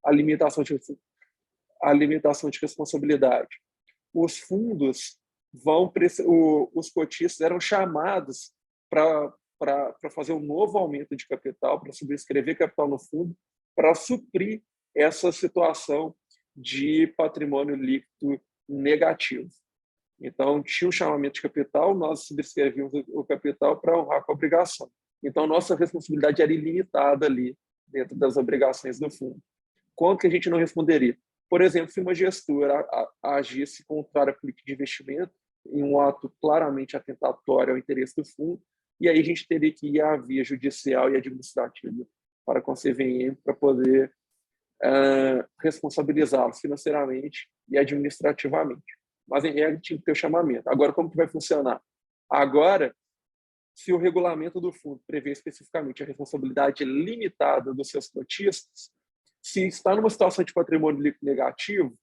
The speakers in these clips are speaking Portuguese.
a limitação de responsabilidade. Os fundos os cotistas eram chamados para fazer um novo aumento de capital, para subscrever capital no fundo, para suprir essa situação de patrimônio líquido negativo. Então, tinha um chamamento de capital, nós subscrevíamos o capital para honrar com a obrigação. Então, nossa responsabilidade era ilimitada ali, dentro das obrigações do fundo. Quanto que a gente não responderia? Por exemplo, se uma gestora agisse contrário à política de investimento, em um ato claramente atentatório ao interesse do fundo, e aí a gente teria que ir à via judicial e administrativa para com a CVM para poder responsabilizá-los financeiramente e administrativamente. Mas, em regra, tinha que ter o chamamento. Agora, como que vai funcionar? Agora, se o regulamento do fundo prevê especificamente a responsabilidade limitada dos seus cotistas, se está numa situação de patrimônio líquido negativo,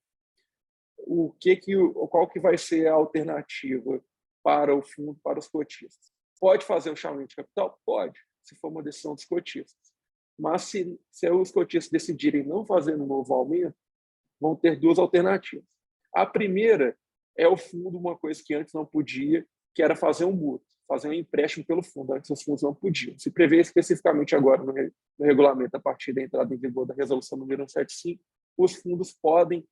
qual que vai ser a alternativa para o fundo, para os cotistas? Pode fazer um chamamento de capital? Pode, se for uma decisão dos cotistas. Mas se os cotistas decidirem não fazer um novo aumento, vão ter duas alternativas. A primeira é o fundo, uma coisa que antes não podia, que era fazer um mútuo, fazer um empréstimo pelo fundo. Antes os fundos não podiam. Se prevê especificamente agora no regulamento, a partir da entrada em vigor da resolução número 175, os fundos podem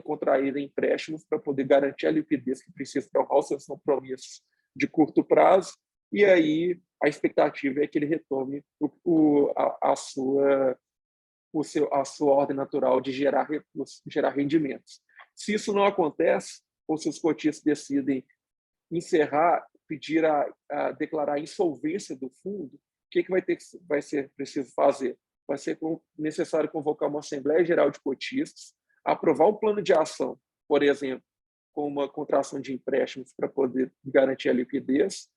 contrair empréstimos para poder garantir a liquidez que precisa para honrar os seus compromissos de curto prazo, e aí a expectativa é que ele retome a sua ordem natural de gerar recursos, gerar rendimentos. Se isso não acontece, ou se os cotistas decidem encerrar, pedir a declarar a insolvência do fundo, o que vai ser preciso fazer? Vai ser necessário convocar uma Assembleia Geral de Cotistas, aprovar um plano de ação, por exemplo, com uma contração de empréstimos para poder garantir a liquidez,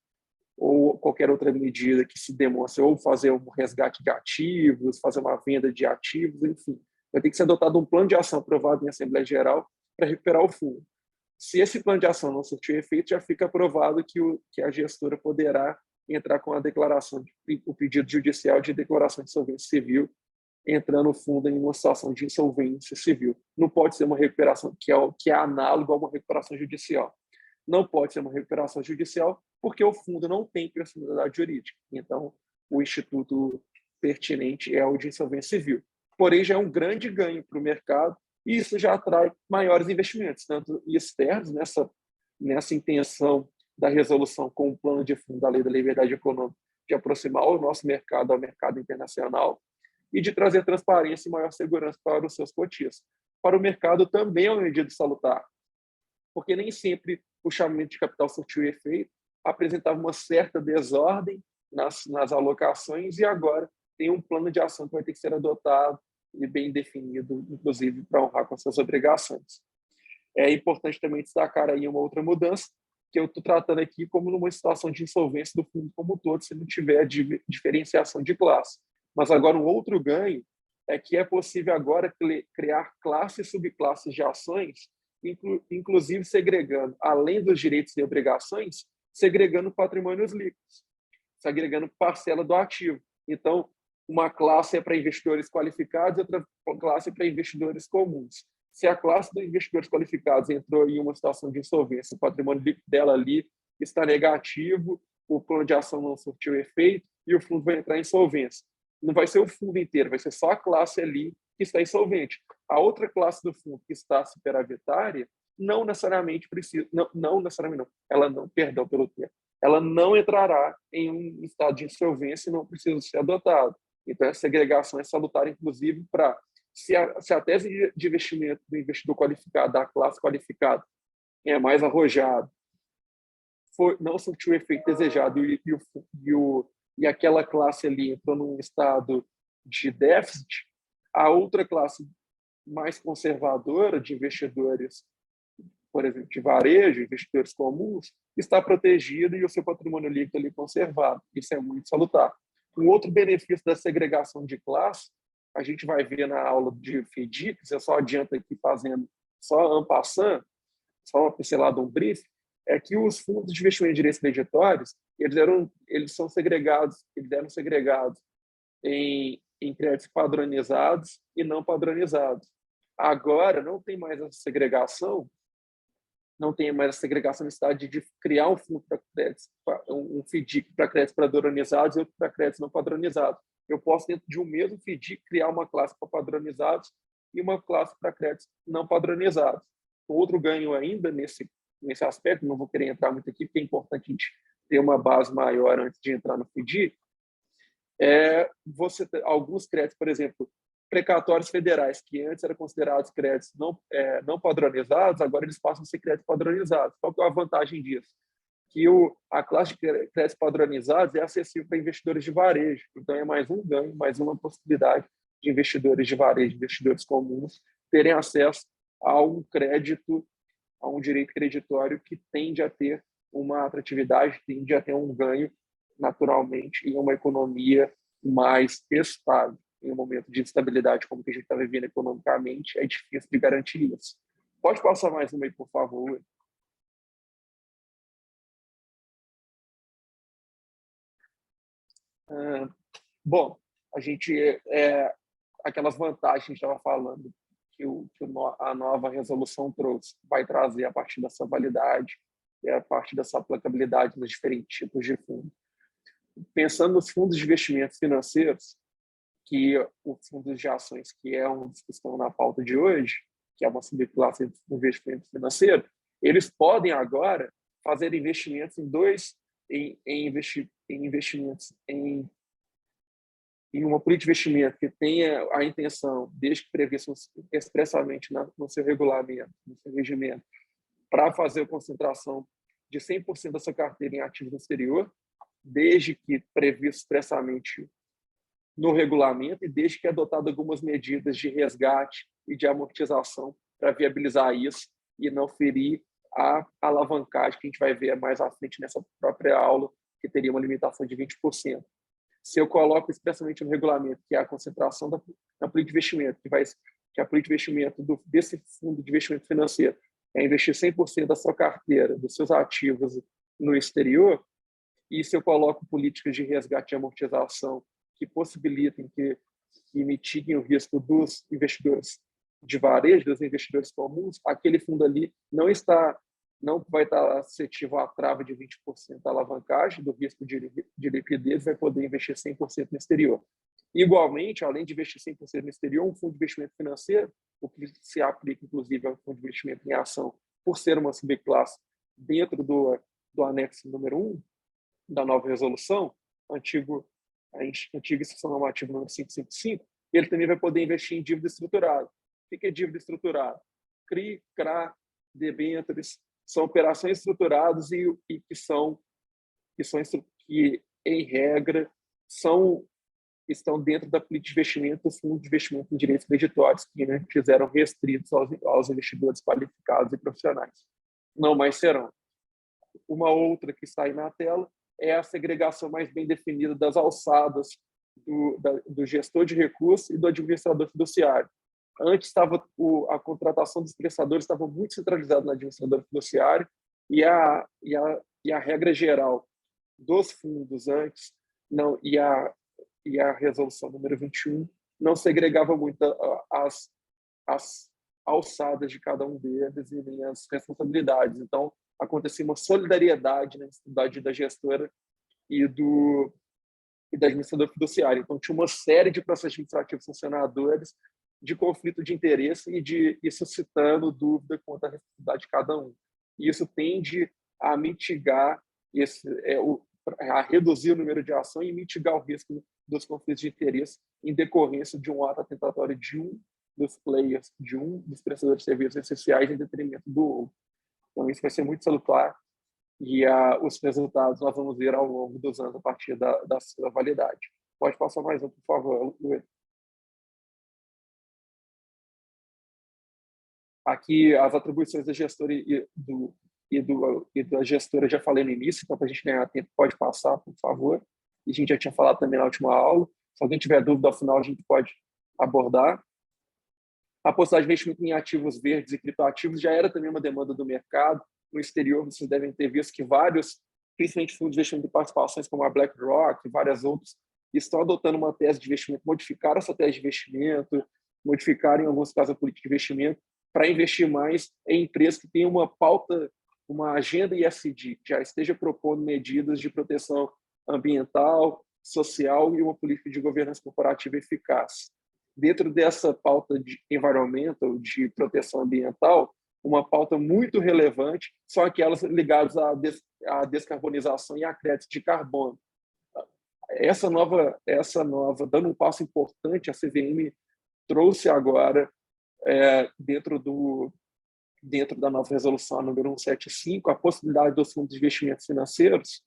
ou qualquer outra medida que se demonstre, ou fazer um resgate de ativos, fazer uma venda de ativos, enfim. Vai ter que ser adotado um plano de ação aprovado em Assembleia Geral para recuperar o fundo. Se esse plano de ação não surtir efeito, já fica aprovado que a gestora poderá entrar com a declaração, o pedido judicial de declaração de insolvência civil, entrando o fundo em uma situação de insolvência civil. Não pode ser uma recuperação que é análogo a uma recuperação judicial. Não pode ser uma recuperação judicial porque o fundo não tem personalidade jurídica. Então, o instituto pertinente é o de insolvência civil. Porém, já é um grande ganho para o mercado e isso já atrai maiores investimentos, tanto externos, nessa intenção da resolução com o plano de fundo da Lei da Liberdade Econômica, de aproximar o nosso mercado ao mercado internacional e de trazer transparência e maior segurança para os seus cotistas. Para o mercado também é uma medida salutar, porque nem sempre o chamamento de capital surtiu efeito, apresentava uma certa desordem nas alocações e agora tem um plano de ação que vai ter que ser adotado e bem definido, inclusive, para honrar com suas obrigações. É importante também destacar aí uma outra mudança, que eu estou tratando aqui como numa situação de insolvência do fundo como um todo, se não tiver diferenciação de classe. Mas agora um outro ganho é que é possível agora criar classes e subclasses de ações, inclusive segregando, além dos direitos e obrigações, segregando patrimônios líquidos, segregando parcela do ativo. Então, uma classe é para investidores qualificados, outra classe é para investidores comuns. Se a classe dos investidores qualificados entrou em uma situação de insolvência, o patrimônio líquido dela ali está negativo, o plano de ação não surtiu efeito e o fundo vai entrar em insolvência. Não vai ser o fundo inteiro, vai ser só a classe ali que está insolvente. A outra classe do fundo que está superavitária não necessariamente precisa, não necessariamente não, ela não, perdão pelo termo, ela não entrará em um estado de insolvência e não precisa ser adotada. Então, essa segregação é salutar, inclusive, para se a tese de investimento do investidor qualificado, da classe qualificada, é mais arrojado, não surtiu o efeito desejado e aquela classe ali entrou num estado de déficit, a outra classe mais conservadora de investidores, por exemplo, de varejo, investidores comuns, está protegida e o seu patrimônio líquido ali conservado. Isso é muito salutar. Um outro benefício da segregação de classe, a gente vai ver na aula de FDICs, eu só adianto aqui fazendo só en passant, só uma pincelada, um brief, é que os fundos de investimento em direitos creditórios, eles eram segregados em em créditos padronizados e não padronizados. Agora, não tem mais essa segregação, não tem mais essa segregação na necessidade de criar um fundo para créditos, um FDIC para créditos padronizados e outro para créditos não padronizados. Eu posso, dentro de um mesmo FDIC, criar uma classe para padronizados e uma classe para créditos não padronizados. Outro ganho ainda nesse aspecto, não vou querer entrar muito aqui, porque é importante a gente ter uma base maior antes de entrar no FDIC, você ter alguns créditos, por exemplo, precatórios federais, que antes eram considerados créditos não padronizados, agora eles passam a ser créditos padronizados. Qual que é a vantagem disso? Que a classe de créditos padronizados é acessível para investidores de varejo. Então, é mais um ganho, mais uma possibilidade de investidores de varejo, investidores comuns, terem acesso a um crédito, a um direito creditório que tende a ter uma atratividade, tende a ter um ganho naturalmente em uma economia mais estável. Em um momento de instabilidade como que a gente está vivendo economicamente, é difícil de garantir isso. Pode passar mais uma aí, por favor. Bom, a gente aquelas vantagens que a gente estava falando que a nova resolução trouxe, vai trazer a partir dessa validade e a partir dessa aplicabilidade nos diferentes tipos de fundos. Pensando nos fundos de investimentos financeiros, que o fundo de ações, que é uma discussão na pauta de hoje, que é uma subclasse de investimento financeiro, eles podem agora fazer investimentos investimentos em uma política de investimento que tenha a intenção, desde que previsto expressamente no seu regulamento, no seu regimento, para fazer a concentração de 100% da sua carteira em ativos no exterior, desde que previsto expressamente no regulamento e desde que adotado algumas medidas de resgate e de amortização para viabilizar isso e não ferir a alavancagem que a gente vai ver mais à frente nessa própria aula, que teria uma limitação de 20%. Se eu coloco expressamente no regulamento que é a concentração da política de investimento, que a política de investimento desse fundo de investimento financeiro é investir 100% da sua carteira, dos seus ativos no exterior, e se eu coloco políticas de resgate e amortização que possibilitem, que mitiguem o risco dos investidores de varejo, dos investidores comuns, aquele fundo ali não vai estar suscetível à trava de 20% da alavancagem, do risco de liquidez, vai poder investir 100% no exterior. Igualmente, além de investir 100% no exterior, um fundo de investimento financeiro, o que se aplica, inclusive, ao fundo de investimento em ação, por ser uma subclasse dentro do anexo número 1 da nova resolução, a antiga instrução normativa número 555, ele também vai poder investir em dívida estruturada. O que é dívida estruturada? CRI, CRA, debêntures, são operações estruturadas e que em regra, estão dentro da política de investimento do Fundo de Investimento em Direitos Creditórios, que fizeram restritos aos investidores qualificados e profissionais. Não mais serão. Uma outra que está aí na tela é a segregação mais bem definida das alçadas do gestor de recursos e do administrador fiduciário. Antes a contratação dos prestadores estava muito centralizada no administrador fiduciário e a regra geral dos fundos antes e a resolução número 21 não segregava muito as alçadas de cada um deles e nem as responsabilidades. Então, acontecia uma solidariedade na necessidade da gestora e da administradora fiduciária. Então, tinha uma série de processos administrativos sancionadores de conflito de interesse e suscitando dúvida quanto à responsabilidade de cada um. E isso tende a mitigar a reduzir o número de ações e mitigar o risco dos conflitos de interesse em decorrência de um ato atentatório de um dos players, de um dos prestadores de serviços essenciais em detrimento do outro. Então, isso vai ser muito salutar e os resultados nós vamos ver ao longo dos anos a partir da sua validade. Pode passar mais um, por favor, Luiz. Aqui, as atribuições da gestora e da gestora, já falei no início, então, para a gente ganhar tempo, pode passar, por favor. E a gente já tinha falado também na última aula. Se alguém tiver dúvida, ao final, a gente pode abordar. A possibilidade de investimento em ativos verdes e criptoativos já era também uma demanda do mercado. No exterior, vocês devem ter visto que vários, principalmente fundos de investimento de participações, como a BlackRock e várias outras, estão adotando uma tese de investimento, modificaram essa tese de investimento, modificaram, em alguns casos, a política de investimento para investir mais em empresas que têm uma pauta, uma agenda ESG, que já esteja propondo medidas de proteção ambiental, social e uma política de governança corporativa eficaz. Dentro dessa pauta de environmental, de proteção ambiental, uma pauta muito relevante são aquelas ligadas à descarbonização e a créditos de carbono. Essa nova, dando um passo importante, a CVM trouxe agora, dentro da nova resolução número 175, a possibilidade dos fundos de investimentos financeiros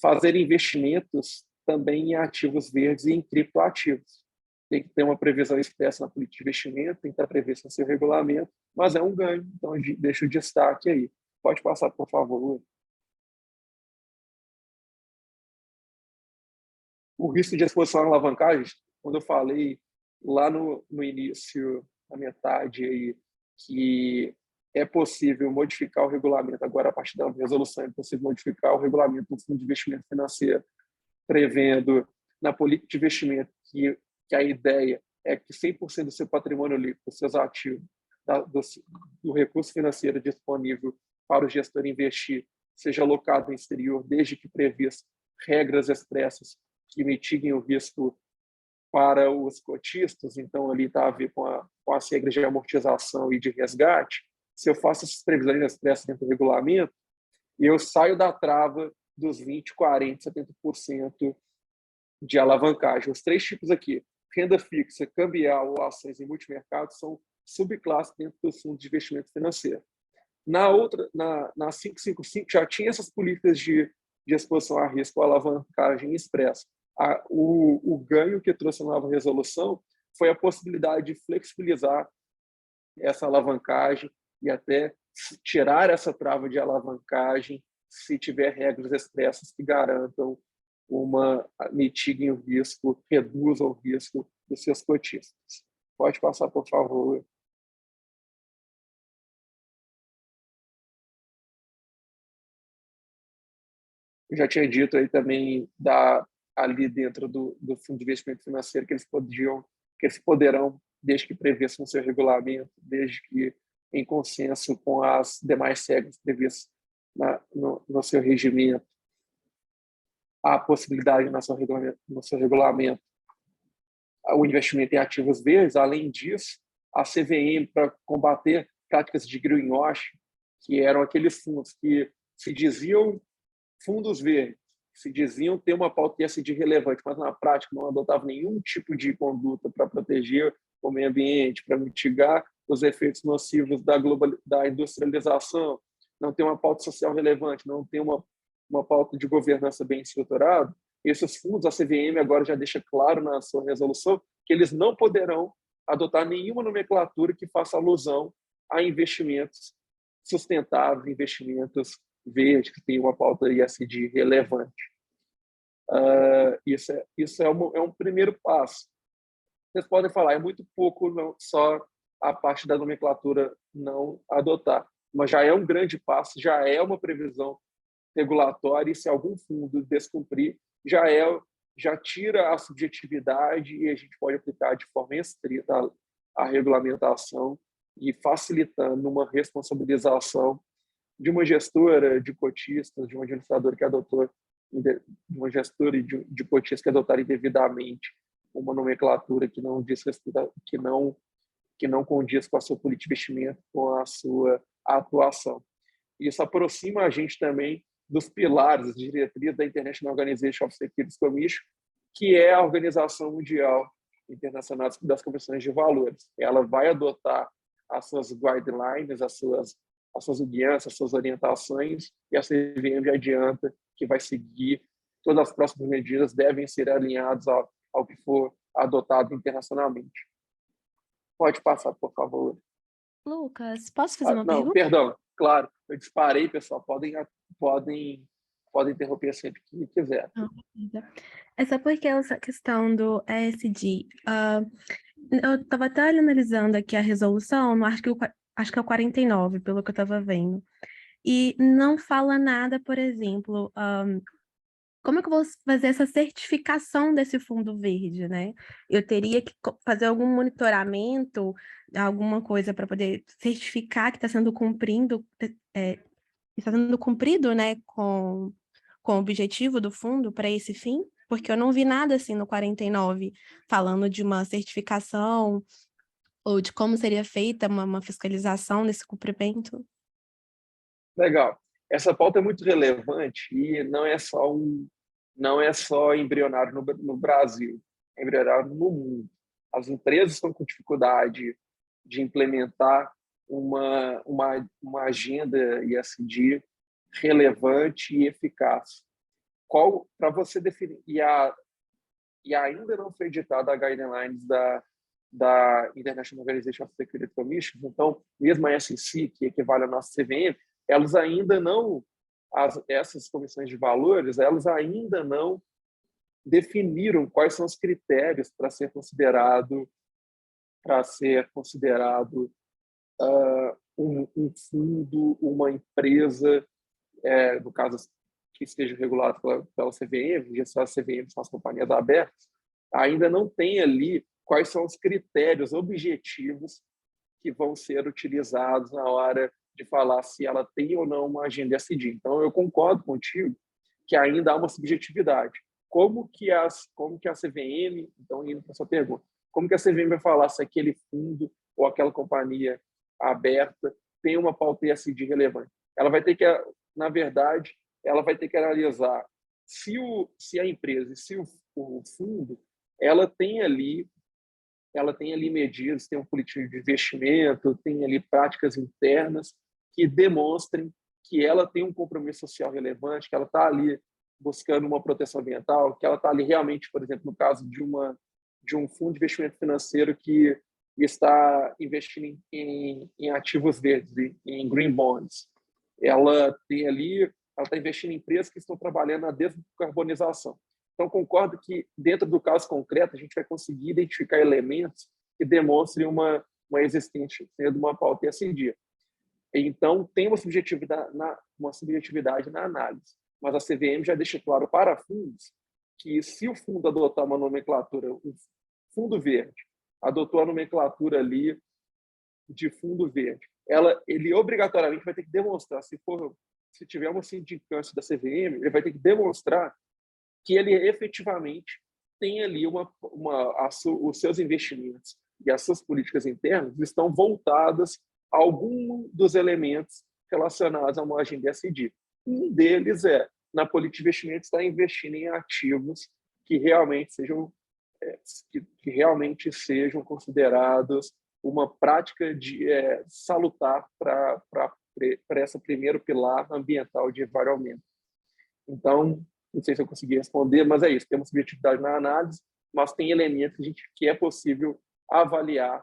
fazerem investimentos também em ativos verdes e em criptoativos. Tem que ter uma previsão expressa na política de investimento, tem que estar previsto no seu regulamento, mas é um ganho, então deixa o destaque aí. Pode passar, por favor. O risco de exposição à alavancagem, quando eu falei lá no início, na metade, aí, que é possível modificar o regulamento, agora a partir da resolução é possível modificar o regulamento do Fundo de Investimento Financeiro, prevendo na política de investimento que a ideia é que 100% do seu patrimônio líquido, dos seus ativos, do recurso financeiro disponível para o gestor investir, seja alocado no exterior, desde que previsto regras expressas que mitiguem o risco para os cotistas, então ali está a ver com as regras de amortização e de resgate. Se eu faço essas previsões expressas dentro do regulamento, eu saio da trava dos 20%, 40%, 70% de alavancagem. Os três tipos aqui, renda fixa, cambial ou ações em multimercado, são subclasses dentro do fundo de investimento financeiro. Na 555 já tinha essas políticas de exposição a risco ou alavancagem expressa. O ganho que trouxe a nova resolução foi a possibilidade de flexibilizar essa alavancagem e até tirar essa trava de alavancagem se tiver regras expressas que garantam mitiguem o risco, reduzam o risco dos seus cotistas. Pode passar, por favor. Eu já tinha dito aí também ali dentro do Fundo de Investimento Financeiro que eles poderão, desde que previstos no seu regulamento, desde que em consenso com as demais regras previstas no seu regimento, a possibilidade no seu regulamento o investimento em ativos verdes. Além disso, a CVM, para combater práticas de greenwashing, que eram aqueles fundos que se diziam fundos verdes, se diziam ter uma pauta ESG relevante, mas na prática não adotavam nenhum tipo de conduta para proteger o meio ambiente, para mitigar os efeitos nocivos da industrialização, não tem uma pauta social relevante, não tem uma pauta de governança bem estruturada. Esses fundos, a CVM agora já deixa claro na sua resolução que eles não poderão adotar nenhuma nomenclatura que faça alusão a investimentos sustentáveis, investimentos verdes, que tem uma pauta ESG relevante. Isso é um primeiro passo. Vocês podem falar, é muito pouco, não, só a parte da nomenclatura não adotar, mas já é um grande passo, já é uma previsão regulatória, e se algum fundo descumprir, já tira a subjetividade e a gente pode aplicar de forma estrita a regulamentação e facilitando uma responsabilização de uma gestora de cotistas, de uma administradora que adotou, de uma gestora de cotistas que adotaram indevidamente uma nomenclatura que não diz respeito, que não condiz com a sua política de investimento, com a sua atuação. Isso aproxima a gente também dos pilares, das diretrizes da International Organization of Securities Commission, que é a Organização Mundial Internacional das Convenções de Valores. Ela vai adotar as suas guidelines, as suas guianças, as suas orientações, e a CVM adianta que vai seguir todas as próximas medidas devem ser alinhadas ao que for adotado internacionalmente. Pode passar, por favor. Lucas, posso fazer uma não, pergunta? Perdão, claro, eu disparei, pessoal. Podem interromper sempre que quiser. É só porque essa questão do ESG, eu estava até analisando aqui a resolução, no artigo, acho que é o 49, pelo que eu estava vendo, e não fala nada, por exemplo, como é que eu vou fazer essa certificação desse fundo verde, né? Eu teria que fazer algum monitoramento, alguma coisa para poder certificar que está sendo está sendo cumprido, né, com o objetivo do fundo para esse fim, porque eu não vi nada assim no 49 falando de uma certificação ou de como seria feita uma fiscalização desse cumprimento. Legal. Essa pauta é muito relevante e não é só embrionário no Brasil, é embrionário no mundo. As empresas estão com dificuldade de implementar uma agenda ESG relevante e eficaz. Qual para você definir e ainda não foi editada a guidelines da International Organization of Security Commissions, então mesmo a SEC, que equivale à nossa CVM, elas ainda não essas comissões de valores, elas ainda não definiram quais são os critérios para ser considerado um fundo, uma empresa, no caso que esteja regulado pela CVM, e essas CVM são as companhias abertas, ainda não tem ali quais são os critérios objetivos que vão ser utilizados na hora de falar se ela tem ou não uma agenda ESG. Então, eu concordo contigo que ainda há uma subjetividade. Como que a CVM, então, indo para a sua pergunta, como que a CVM vai falar se aquele fundo ou aquela companhia aberta tem uma pauta ESG relevante? Ela vai ter que, na verdade, ela vai ter que analisar se a empresa, se o fundo, ela tem ali medidas, tem um política de investimento, tem ali práticas internas que demonstrem que ela tem um compromisso social relevante, que ela está ali buscando uma proteção ambiental, que ela está ali realmente, por exemplo, no caso de um fundo de investimento financeiro que está investindo em ativos verdes, em green bonds. Ela está investindo em empresas que estão trabalhando na descarbonização. Então, concordo que, dentro do caso concreto, a gente vai conseguir identificar elementos que demonstrem uma existência de uma pauta ESG. Então, tem uma subjetividade na análise, mas a CVM já deixa claro para fundos que, se o fundo adotar uma nomenclatura, um fundo verde, adotou a nomenclatura ali de fundo verde, ele obrigatoriamente vai ter que demonstrar, se tiver uma sindicância da CVM, ele vai ter que demonstrar que ele efetivamente tem ali os seus investimentos e as suas políticas internas estão voltadas a algum dos elementos relacionados a uma agenda ESG. Um deles na política de investimento, está investindo em ativos que realmente sejam considerados uma prática salutar para esse primeiro pilar ambiental de environment. Então, não sei se eu consegui responder, mas é isso. Temos subjetividade na análise, mas tem elementos que é possível avaliar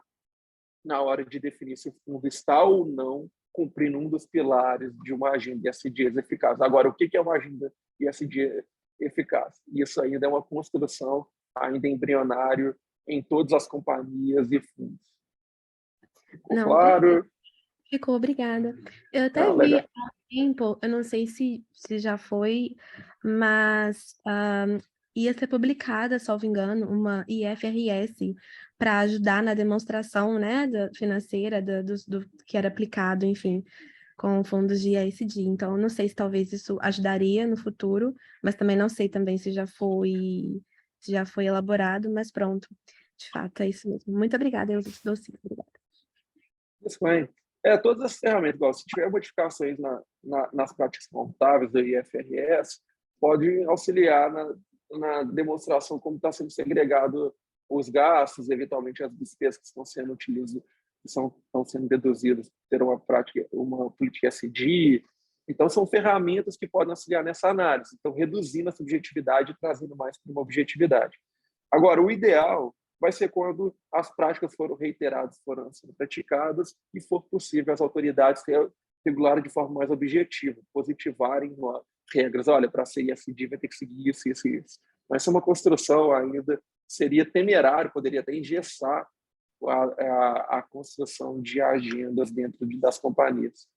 na hora de definir se o fundo está ou não cumprindo um dos pilares de uma agenda ESG eficaz. Agora, o que é uma agenda ESG eficaz? Isso ainda é uma construção ainda embrionário em todas as companhias e fundos. Ficou claro? Ficou, obrigada. Eu até vi Legal. há tempo, eu não sei se já foi, mas ia ser publicada, salvo engano, uma IFRS para ajudar na demonstração, né, financeira do que era aplicado, enfim, com fundos de ESG. Então, não sei se talvez isso ajudaria no futuro, mas também não sei também se já foi elaborado, mas pronto. De fato, é isso mesmo. Muito obrigada, eu dou sim, obrigada. Isso bem. Todas as ferramentas, se tiver modificações nas práticas contábeis do IFRS, pode auxiliar na demonstração como está sendo segregado os gastos, eventualmente as despesas que estão sendo utilizadas, estão sendo deduzidas ter uma política ESG. Então, são ferramentas que podem auxiliar nessa análise, então reduzindo a subjetividade e trazendo mais para uma objetividade. Agora, o ideal vai ser quando as práticas foram reiteradas, foram sendo praticadas e for possível as autoridades regularem de forma mais objetiva, positivarem regras. Olha, para ser ESG vai ter que seguir isso, isso e isso. Mas se é uma construção ainda, seria temerário, poderia até engessar a construção de agendas dentro das companhias.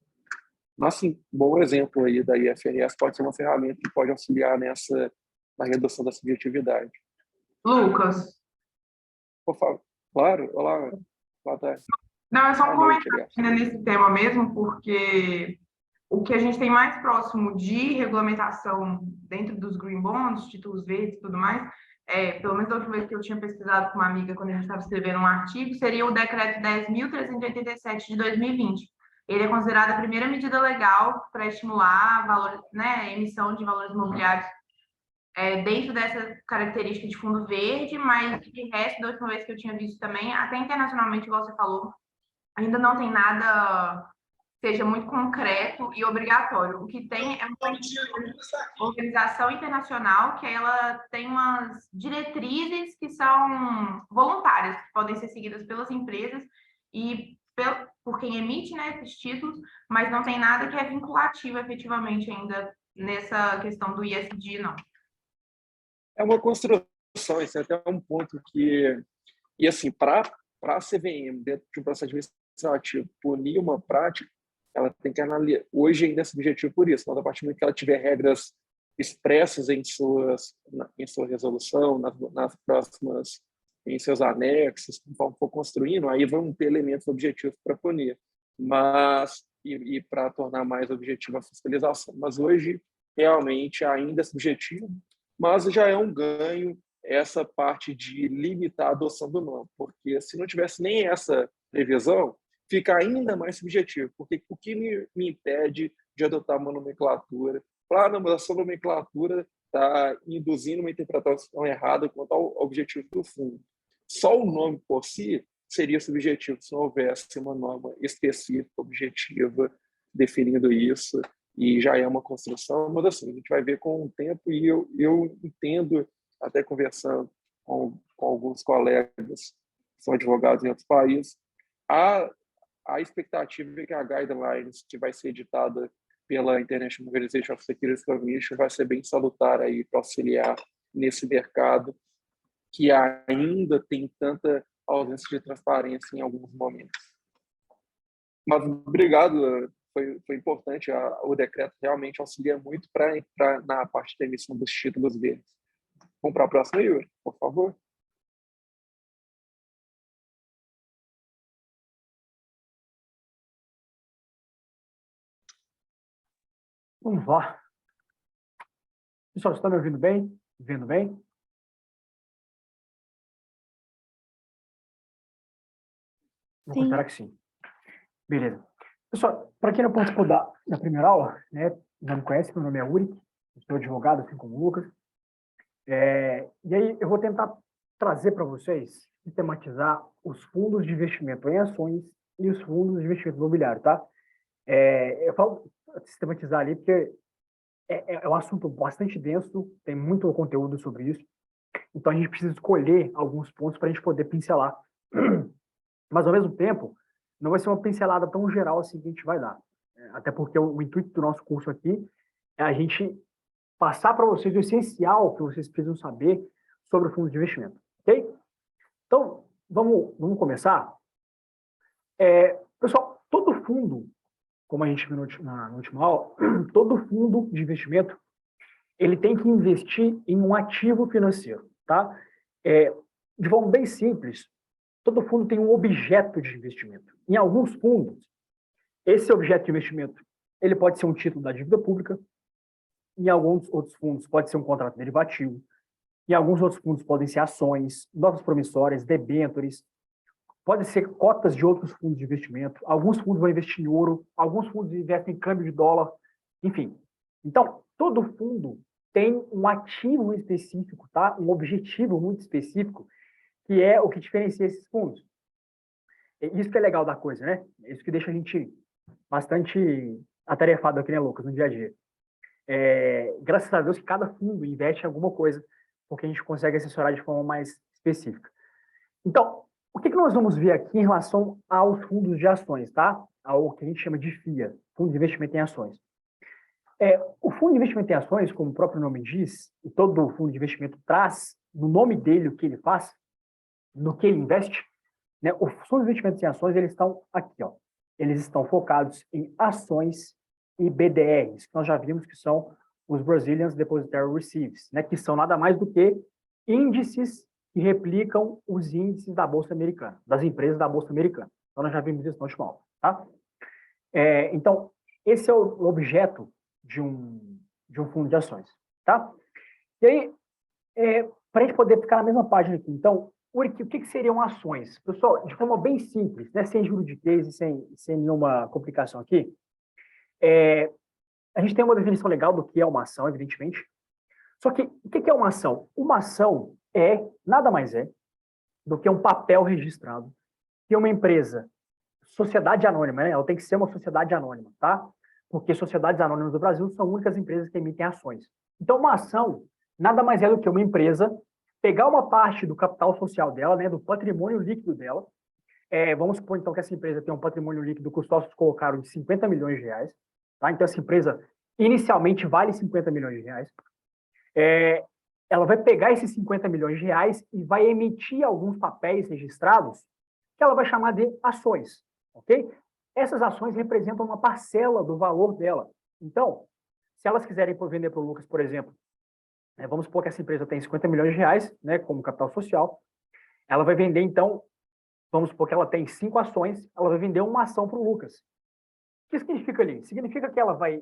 Mas, sim, bom exemplo aí da IFRS pode ser uma ferramenta que pode auxiliar na redução da subjetividade. Lucas. Por favor. Claro, olá, boa tarde. Não, é só um Boa noite, comentário aliás. nesse tema mesmo, porque o que a gente tem mais próximo de regulamentação dentro dos green bonds, títulos verdes e tudo mais, pelo menos a última vez que eu tinha pesquisado com uma amiga quando a gente estava escrevendo um artigo, seria o decreto 10.387 de 2020. Ele é considerado a primeira medida legal para estimular valor, né, emissão de valores imobiliários dentro dessa característica de fundo verde, mas de resto, da última vez que eu tinha visto também, até internacionalmente, igual você falou, ainda não tem nada que seja muito concreto e obrigatório. O que tem é uma organização internacional que ela tem umas diretrizes que são voluntárias, que podem ser seguidas pelas empresas e por quem emite, né, esses títulos, mas não tem nada que é vinculativo efetivamente ainda nessa questão do ISD, não. É uma construção, isso é até um ponto que... E, assim, para a CVM, dentro de um processo administrativo, punir uma prática, ela tem que analisar. Hoje ainda é subjetivo por isso, mas a partir do momento que ela tiver regras expressas em sua resolução, nas próximas, em seus anexos, conforme for construindo, aí vão ter elementos objetivos para punir, mas e para tornar mais objetiva a fiscalização. Mas hoje realmente ainda é subjetivo, mas já é um ganho essa parte de limitar a adoção do nome, porque se não tivesse nem essa previsão, fica ainda mais subjetivo, porque o que me impede de adotar uma nomenclatura? Claro, mas essa nomenclatura está induzindo uma interpretação errada quanto ao objetivo do fundo. Só o nome por si seria subjetivo se não houvesse uma norma específica, objetiva, definindo isso, e já é uma construção, mas assim, a gente vai ver com o tempo, e eu entendo, até conversando com alguns colegas que são advogados em outros países, a expectativa é que a guidelines que vai ser editada pela International Organization of Securities Commission vai ser bem salutar aí para auxiliar nesse mercado que ainda tem tanta ausência de transparência em alguns momentos. Mas obrigado, foi importante, o decreto realmente auxilia muito na parte da emissão dos títulos verdes. Vamos para a próxima, Yuri, por favor. Vamos lá. Pessoal, você está me ouvindo bem? Vendo bem? Vou considerar que sim. Beleza. Pessoal, para quem não participou da primeira aula, né, não me conhece, meu nome é Uri, sou advogado, assim como o Lucas. E aí eu vou tentar trazer para vocês, sistematizar os fundos de investimento em ações e os fundos de investimento imobiliário, tá? Eu falo sistematizar ali porque é um assunto bastante denso, tem muito conteúdo sobre isso, então a gente precisa escolher alguns pontos para a gente poder pincelar. Mas, ao mesmo tempo, não vai ser uma pincelada tão geral assim que a gente vai dar. Até porque o intuito do nosso curso aqui é a gente passar para vocês o essencial que vocês precisam saber sobre o fundo de investimento, ok? Então, vamos começar. Pessoal, todo fundo, como a gente viu na última aula, todo fundo de investimento, ele tem que investir em um ativo financeiro, tá? De forma bem simples, todo fundo tem um objeto de investimento. Em alguns fundos, esse objeto de investimento ele pode ser um título da dívida pública, em alguns outros fundos pode ser um contrato derivativo, em alguns outros fundos podem ser ações, notas promissórias, debêntures, pode ser cotas de outros fundos de investimento, alguns fundos vão investir em ouro, alguns fundos investem em câmbio de dólar, enfim. Então, todo fundo tem um ativo específico, tá? Um objetivo muito específico, que é o que diferencia esses fundos. Isso que é legal da coisa, né? Isso que deixa a gente bastante atarefado aqui, né, Lucas, no dia a dia. Graças a Deus que cada fundo investe em alguma coisa, porque a gente consegue assessorar de forma mais específica. Então, o que nós vamos ver aqui em relação aos fundos de ações, tá? Ao que a gente chama de FIA, Fundo de Investimento em Ações. O fundo de investimento em ações, como o próprio nome diz, e todo fundo de investimento traz no nome dele o que ele faz, no que ele investe, né? Os fundos de investimento em ações, eles estão aqui, ó. Eles estão focados em ações e BDRs, que nós já vimos que são os Brazilian Depositary Receipts, né, que são nada mais do que índices que replicam os índices da Bolsa Americana, das empresas da Bolsa Americana. Então, nós já vimos isso no último aula, tá? Então, esse é o objeto de um fundo de ações, tá? E aí, para a gente poder ficar na mesma página aqui, então, o que seriam ações? Pessoal, de forma bem simples, né, sem juridiquês e sem nenhuma complicação aqui, a gente tem uma definição legal do que é uma ação, evidentemente. Só que, o que é uma ação? Uma ação nada mais do que um papel registrado que uma empresa, sociedade anônima, né? Ela tem que ser uma sociedade anônima, tá? Porque sociedades anônimas do Brasil são únicas empresas que emitem ações. Então, uma ação nada mais é do que uma empresa pegar uma parte do capital social dela, né, do patrimônio líquido dela. Vamos supor, então, que essa empresa tem um patrimônio líquido que os sócios colocaram de 50 milhões de reais. Tá? Então, essa empresa inicialmente vale 50 milhões de reais. Ela vai pegar esses 50 milhões de reais e vai emitir alguns papéis registrados que ela vai chamar de ações, ok? Essas ações representam uma parcela do valor dela. Então, se elas quiserem vender para o Lucas, por exemplo, vamos supor que essa empresa tem 50 milhões de reais, né, como capital social, ela vai vender, então, vamos supor que ela tem 5 ações, ela vai vender uma ação para o Lucas. O que significa ali? Significa que ela vai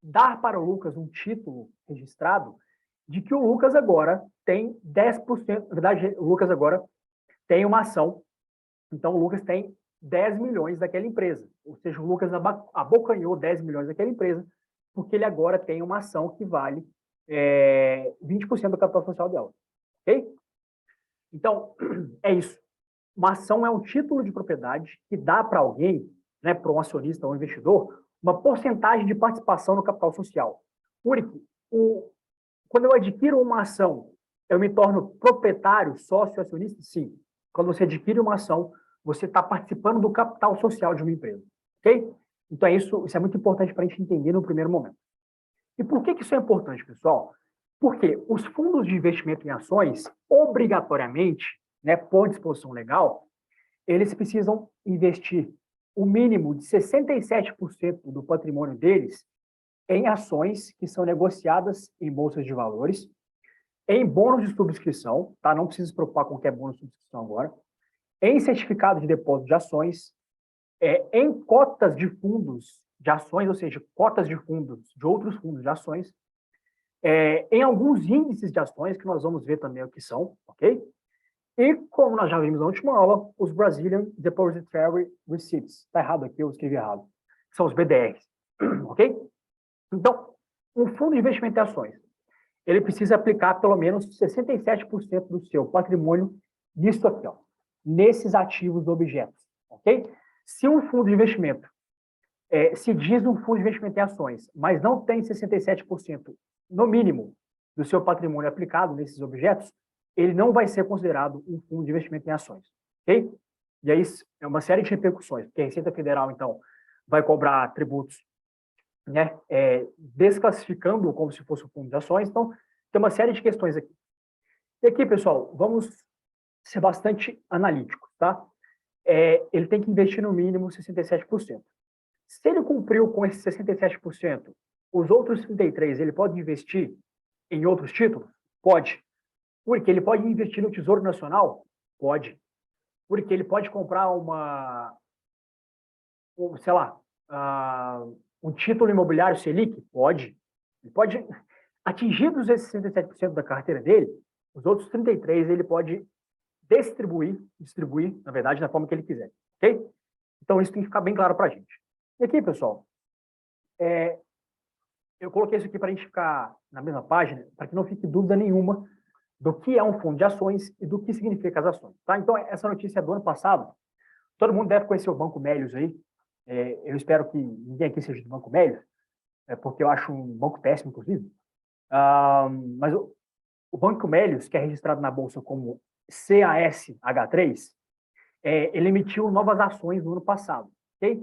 dar para o Lucas um título registrado de que o Lucas agora tem 10%, na verdade, o Lucas agora tem uma ação, então o Lucas tem 10 milhões daquela empresa, ou seja, o Lucas abocanhou 10 milhões daquela empresa, porque ele agora tem uma ação que vale 20% do capital social dela, ok? Então, é isso. Uma ação é um título de propriedade que dá para alguém, né, para um acionista ou um investidor, uma porcentagem de participação no capital social. Porque quando eu adquiro uma ação, eu me torno proprietário, sócio, acionista? Sim. Quando você adquire uma ação, você está participando do capital social de uma empresa. Ok? Então, isso é muito importante para a gente entender no primeiro momento. E por que isso é importante, pessoal? Porque os fundos de investimento em ações, obrigatoriamente, né, por disposição legal, eles precisam investir o mínimo de 67% do patrimônio deles em ações que são negociadas em bolsas de valores, em bônus de subscrição, tá? Não precisa se preocupar com o que é bônus de subscrição agora, em certificado de depósito de ações, em cotas de fundos de ações, ou seja, cotas de fundos de outros fundos de ações, em alguns índices de ações, que nós vamos ver também o que são, ok? E, como nós já vimos na última aula, os Brazilian Depositary Receipts. Está errado aqui, eu escrevi errado. São os BDRs, ok? Então, um fundo de investimento em ações, ele precisa aplicar pelo menos 67% do seu patrimônio nisso aqui, ó, nesses ativos objetos, ok? Se um fundo de investimento se diz um fundo de investimento em ações, mas não tem 67% no mínimo do seu patrimônio aplicado nesses objetos, ele não vai ser considerado um fundo de investimento em ações, ok? E aí é uma série de repercussões, porque a Receita Federal, então, vai cobrar tributos, né, desclassificando como se fosse um fundo de ações. Então, tem uma série de questões aqui. E aqui, pessoal, vamos ser bastante analíticos, tá? Ele tem que investir no mínimo 67%. Se ele cumpriu com esses 67%, os outros 33%, ele pode investir em outros títulos? Pode. Porque ele pode investir no Tesouro Nacional? Pode. Porque ele pode comprar um título imobiliário Selic? Pode. Ele pode, atingidos esses 67% da carteira dele, os outros 33% ele pode distribuir, na verdade, da forma que ele quiser. Ok? Então, isso tem que ficar bem claro para a gente. E aqui, pessoal, eu coloquei isso aqui para a gente ficar na mesma página, para que não fique dúvida nenhuma do que é um fundo de ações e do que significa as ações. Tá? Então, essa notícia é do ano passado. Todo mundo deve conhecer o Banco Melius aí. Eu espero que ninguém aqui seja do Banco Melius, porque eu acho um banco péssimo, inclusive. Mas o Banco Melius, que é registrado na Bolsa como CASH3, ele emitiu novas ações no ano passado. Ok?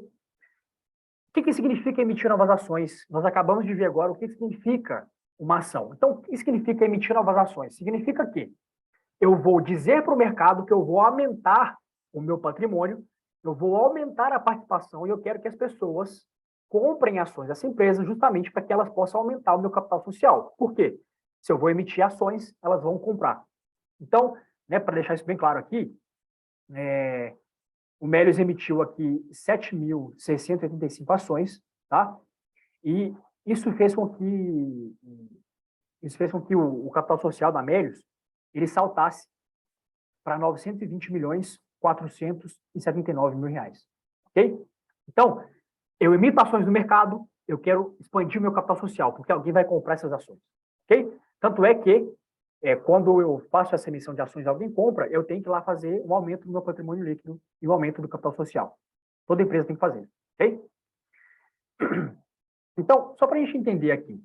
O que significa emitir novas ações? Nós acabamos de ver agora o que significa uma ação. Então, o que significa emitir novas ações? Significa que eu vou dizer para o mercado que eu vou aumentar o meu patrimônio, eu vou aumentar a participação e eu quero que as pessoas comprem ações dessa empresa justamente para que elas possam aumentar o meu capital social. Por quê? Se eu vou emitir ações, elas vão comprar. Então, né, para deixar isso bem claro aqui, o Melius emitiu aqui 7.685 ações, tá? E isso fez com que o capital social da Melius ele saltasse para 920.479.000 reais, ok? Então, eu emito ações no mercado, eu quero expandir o meu capital social, porque alguém vai comprar essas ações, ok? Tanto é que, quando eu faço essa emissão de ações e alguém compra, eu tenho que ir lá fazer um aumento do meu patrimônio líquido e um aumento do capital social. Toda empresa tem que fazer, ok? Então, só para a gente entender aqui,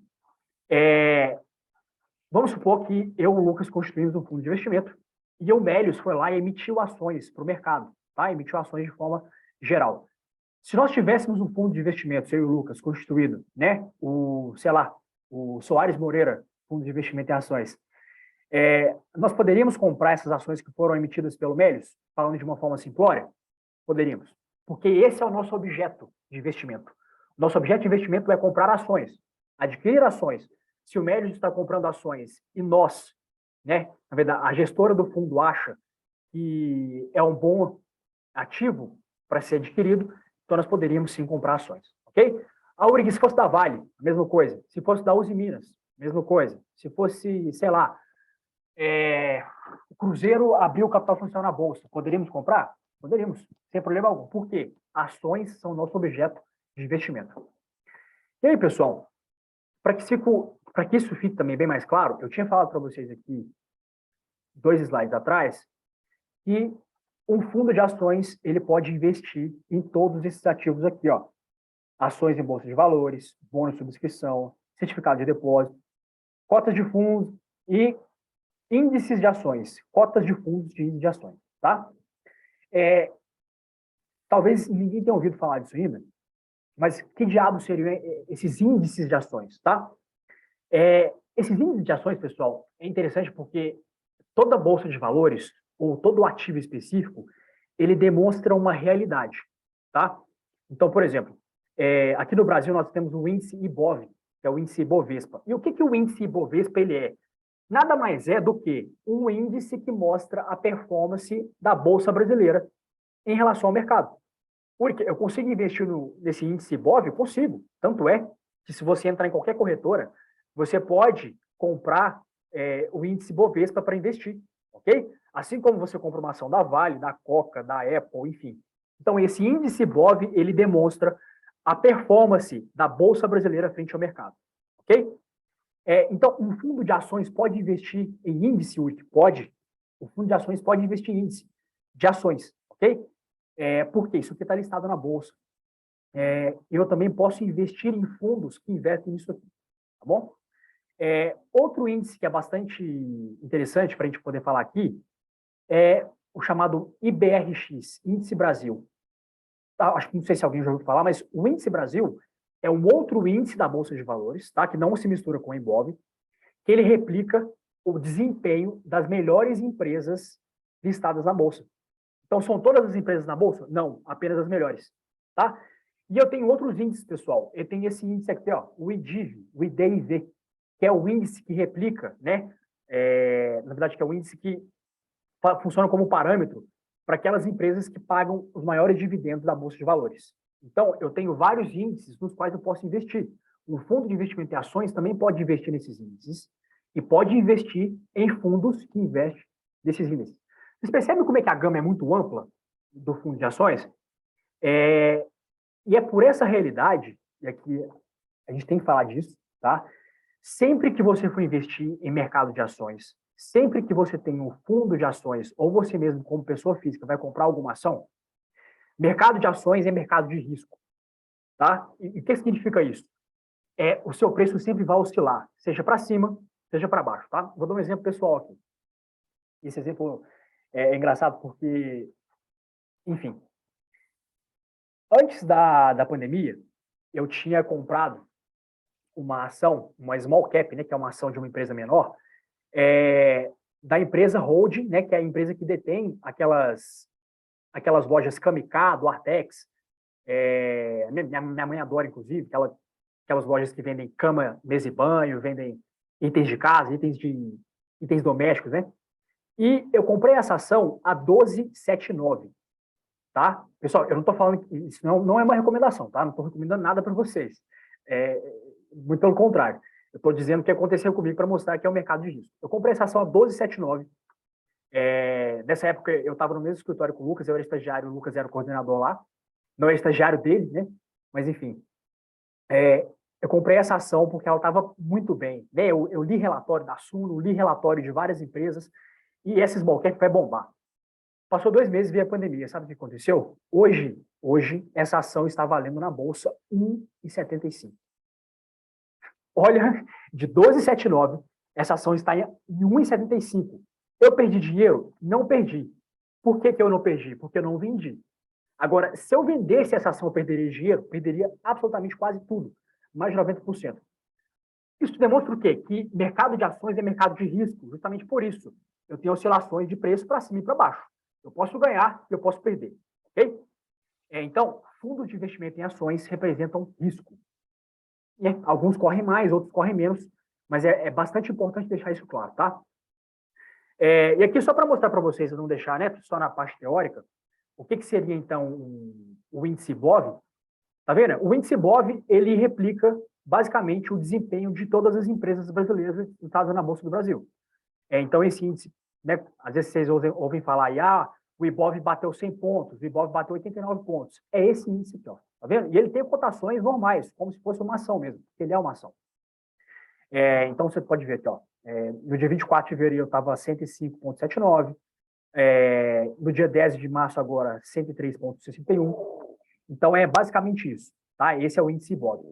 vamos supor que eu e o Lucas constituímos um fundo de investimento e o Melius foi lá e emitiu ações para o mercado, tá? Emitiu ações de forma geral. Se nós tivéssemos um fundo de investimentos, eu e o Lucas, constituído, né? O Soares Moreira, fundo de investimento em ações, nós poderíamos comprar essas ações que foram emitidas pelo Melius, falando de uma forma simplória? Poderíamos, porque esse é o nosso objeto de investimento. Nosso objeto de investimento é comprar ações, adquirir ações. Se o Melius está comprando ações e nós, né, na verdade, a gestora do fundo acha que é um bom ativo para ser adquirido, então nós poderíamos sim comprar ações, ok? A URIG, se fosse da Vale, mesma coisa. Se fosse da Uzi Minas, mesma coisa. Se fosse, sei lá, o Cruzeiro abriu o capital social na Bolsa, poderíamos comprar? Poderíamos, sem problema algum. Por quê? Ações são nosso objeto de investimento. E aí, pessoal, para que isso fique também bem mais claro, eu tinha falado para vocês aqui, 2 slides atrás, que um fundo de ações ele pode investir em todos esses ativos aqui, ó. Ações em bolsa de valores, bônus de subscrição, certificado de depósito, cotas de fundos e índices de ações, cotas de fundos de índice de ações, tá? Talvez ninguém tenha ouvido falar disso ainda, mas que diabos seriam esses índices de ações, tá? Esses índices de ações, pessoal, é interessante porque toda bolsa de valores ou todo ativo específico, ele demonstra uma realidade, tá? Então, por exemplo, aqui no Brasil nós temos o índice IBOV, que é o índice Ibovespa. E o que o índice Ibovespa ele é? Nada mais é do que um índice que mostra a performance da bolsa brasileira em relação ao mercado. Porque eu consigo investir nesse índice IBOV? Eu consigo. Tanto é que se você entrar em qualquer corretora, você pode comprar o índice Bovespa para investir, ok? Assim como você compra uma ação da Vale, da Coca, da Apple, enfim. Então, esse índice BOV, ele demonstra a performance da Bolsa Brasileira frente ao mercado, ok? Então, um fundo de ações pode investir em índice, pode. O fundo de ações pode investir em índice de ações, ok? Por quê? Isso aqui está listado na Bolsa. Eu também posso investir em fundos que investem nisso aqui, tá bom? Outro índice que é bastante interessante para a gente poder falar aqui é o chamado IBRX, Índice Brasil. Acho que não sei se alguém já ouviu falar, mas o Índice Brasil é um outro índice da Bolsa de Valores, tá? Que não se mistura com o Ibov, que ele replica o desempenho das melhores empresas listadas na Bolsa. Então, são todas as empresas na Bolsa? Não, apenas as melhores, tá? E eu tenho outros índices, pessoal. Eu tenho esse índice aqui, ó, o IDIV, o IDIV, que é o índice que replica, né? Na verdade, que é o índice que funciona como parâmetro para aquelas empresas que pagam os maiores dividendos da Bolsa de Valores. Então, eu tenho vários índices nos quais eu posso investir. Um fundo de investimento em ações também pode investir nesses índices e pode investir em fundos que investem nesses índices. Vocês percebem como é que a gama é muito ampla do fundo de ações? E é por essa realidade, e aqui a gente tem que falar disso, tá? Sempre que você for investir em mercado de ações, sempre que você tem um fundo de ações, ou você mesmo, como pessoa física, vai comprar alguma ação, mercado de ações é mercado de risco, tá? E o que significa isso? O seu preço sempre vai oscilar, seja para cima, seja para baixo, tá? Vou dar um exemplo pessoal aqui. Esse exemplo é engraçado porque, enfim, antes da pandemia, eu tinha comprado uma ação, uma small cap, né, que é uma ação de uma empresa menor, da empresa holding, né, que é a empresa que detém aquelas lojas Camicá, do Artex, Minha mãe adora, inclusive, aquelas lojas que vendem cama, mesa e banho, vendem itens de casa, itens domésticos, né? E eu comprei essa ação a 12,79, tá? Pessoal, eu não estou falando que isso não é uma recomendação, tá? Não estou recomendando nada para vocês. Muito pelo contrário. Eu estou dizendo o que aconteceu comigo para mostrar que é o mercado de risco. Eu comprei essa ação a 12,79. Nessa época, eu estava no mesmo escritório com o Lucas, eu era estagiário, o Lucas era o coordenador lá. Não é estagiário dele, né? Mas, enfim. Eu comprei essa ação porque ela estava muito bem, né? Eu li relatório da Suno, li relatório de várias empresas, e essa small cap vai bombar. Passou 2 meses, veio a pandemia. Sabe o que aconteceu? Hoje essa ação está valendo na bolsa 1,75. Olha, de 12,79, essa ação está em 1,75. Eu perdi dinheiro? Não perdi. Por que eu não perdi? Porque eu não vendi. Agora, se eu vendesse essa ação, eu perderia dinheiro? Perderia absolutamente quase tudo. Mais de 90%. Isso demonstra o quê? Que mercado de ações é mercado de risco, justamente por isso. Eu tenho oscilações de preço para cima e para baixo. Eu posso ganhar e eu posso perder. Ok? Então, fundos de investimento em ações representam risco. Alguns correm mais, outros correm menos, mas é bastante importante deixar isso claro, tá? E aqui, só para mostrar para vocês, não deixar, né, só na parte teórica, o que seria, então, o índice BOV? Tá vendo? O índice BOV, ele replica, basicamente, o desempenho de todas as empresas brasileiras listadas na Bolsa do Brasil. Então, esse índice, né, às vezes vocês ouvem falar aí, o Ibov bateu 100 pontos, o Ibov bateu 89 pontos. É esse índice aqui, ó, tá vendo? E ele tem cotações normais, como se fosse uma ação mesmo, porque ele é uma ação. Então, você pode ver aqui, ó, no dia 24 de fevereiro estava 105,79, no dia 10 de março agora, 103,61. Então, é basicamente isso, tá? Esse é o índice Ibov.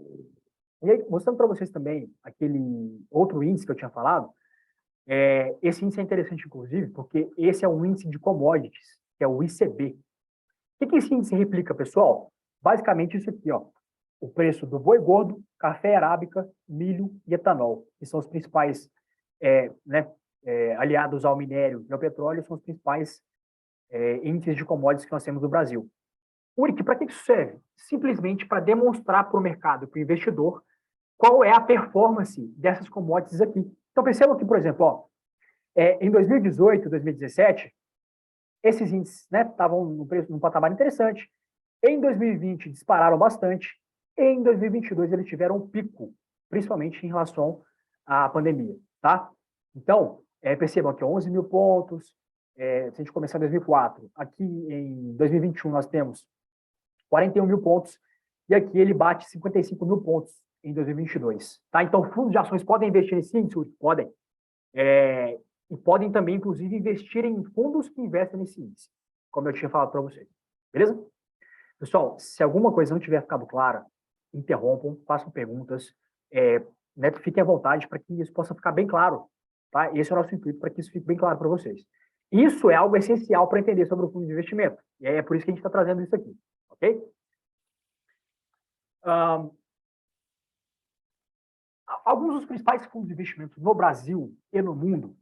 E aí, mostrando para vocês também aquele outro índice que eu tinha falado, esse índice é interessante, inclusive, porque esse é um índice de commodities, que é o ICB. O que esse índice replica, pessoal? Basicamente isso aqui, ó. O preço do boi gordo, café arábica, milho e etanol, que são os principais, aliados ao minério e ao petróleo, são os principais índices de commodities que nós temos no Brasil. Uric, para que isso serve? Simplesmente para demonstrar para o mercado, para o investidor, qual é a performance dessas commodities aqui. Então, percebam que, por exemplo, ó, em 2018, 2017, esses índices estavam num patamar interessante. Em 2020, dispararam bastante. Em 2022, eles tiveram um pico, principalmente em relação à pandemia. Tá? Então, percebam aqui, 11 mil pontos. Se a gente começar em 2004, aqui em 2021 nós temos 41 mil pontos. E aqui ele bate 55 mil pontos em 2022. Tá? Então, fundos de ações podem investir nesse índice? Podem. E podem também, inclusive, investir em fundos que investem nesse índice, como eu tinha falado para vocês. Beleza? Pessoal, se alguma coisa não tiver ficado clara, interrompam, façam perguntas, fiquem à vontade para que isso possa ficar bem claro. Tá? Esse é o nosso intuito, para que isso fique bem claro para vocês. Isso é algo essencial para entender sobre o fundo de investimento. E é por isso que a gente está trazendo isso aqui. Ok? Alguns dos principais fundos de investimento no Brasil e no mundo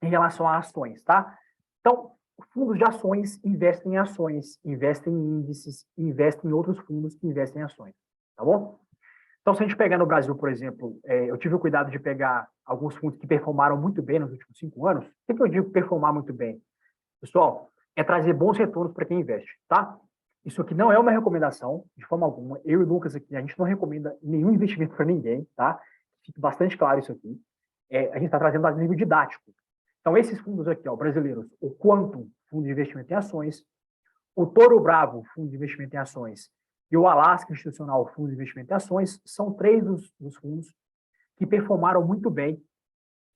em relação a ações, tá? Então, fundos de ações investem em ações, investem em índices, investem em outros fundos que investem em ações, tá bom? Então, se a gente pegar no Brasil, por exemplo, eu tive o cuidado de pegar alguns fundos que performaram muito bem nos últimos 5 anos. O que eu digo performar muito bem? Pessoal, é trazer bons retornos para quem investe, tá? Isso aqui não é uma recomendação, de forma alguma. Eu e o Lucas aqui, a gente não recomenda nenhum investimento para ninguém, tá? Fique bastante claro isso aqui. A gente está trazendo a nível didático. Então, esses fundos aqui, ó, brasileiros, o Quantum, fundo de investimento em ações, o Toro Bravo, fundo de investimento em ações, e o Alaska Institucional, fundo de investimento em ações, são 3 dos fundos que performaram muito bem,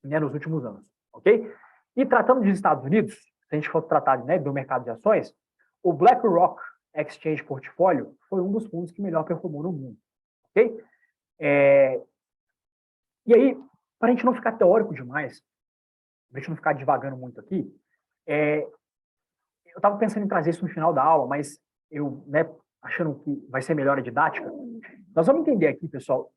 né, nos últimos anos, ok? E tratando dos Estados Unidos, se a gente for tratar, né, do mercado de ações, o BlackRock Exchange Portfólio foi um dos fundos que melhor performou no mundo, ok? E aí, para a gente não ficar teórico demais, para a gente não ficar divagando muito aqui, eu estava pensando em trazer isso no final da aula, mas eu, achando que vai ser melhor a didática, nós vamos entender aqui, pessoal,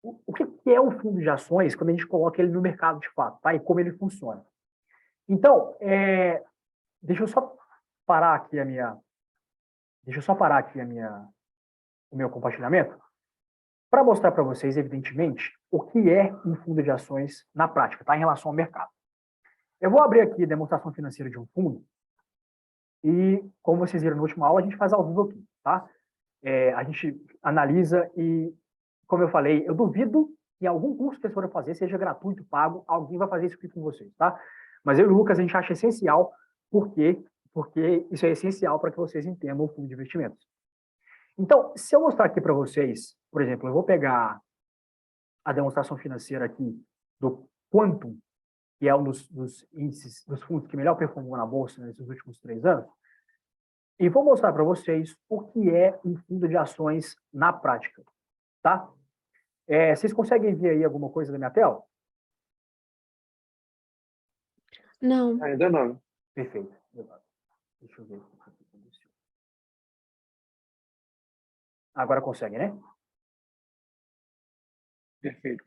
o que é um fundo de ações quando a gente coloca ele no mercado de fato, tá? E como ele funciona. Então, deixa eu só parar aqui o meu compartilhamento para mostrar para vocês, evidentemente, o que é um fundo de ações na prática, tá? Em relação ao mercado. Eu vou abrir aqui a demonstração financeira de um fundo e, como vocês viram na última aula, a gente faz ao vivo aqui, tá? A gente analisa e, como eu falei, eu duvido que algum curso que vocês forem fazer seja gratuito, pago, alguém vai fazer isso aqui com vocês, tá? Mas eu e o Lucas, a gente acha essencial, porque isso é essencial para que vocês entendam o fundo de investimentos. Então, se eu mostrar aqui para vocês, por exemplo, eu vou pegar a demonstração financeira aqui do Quantum, que é um dos índices, dos fundos que melhor performou na Bolsa nesses últimos 3 anos, e vou mostrar para vocês o que é um fundo de ações na prática, tá? Vocês conseguem ver aí alguma coisa da minha tela? Não. Ainda não. Perfeito. Deixa eu ver. Agora consegue, né? Perfeito.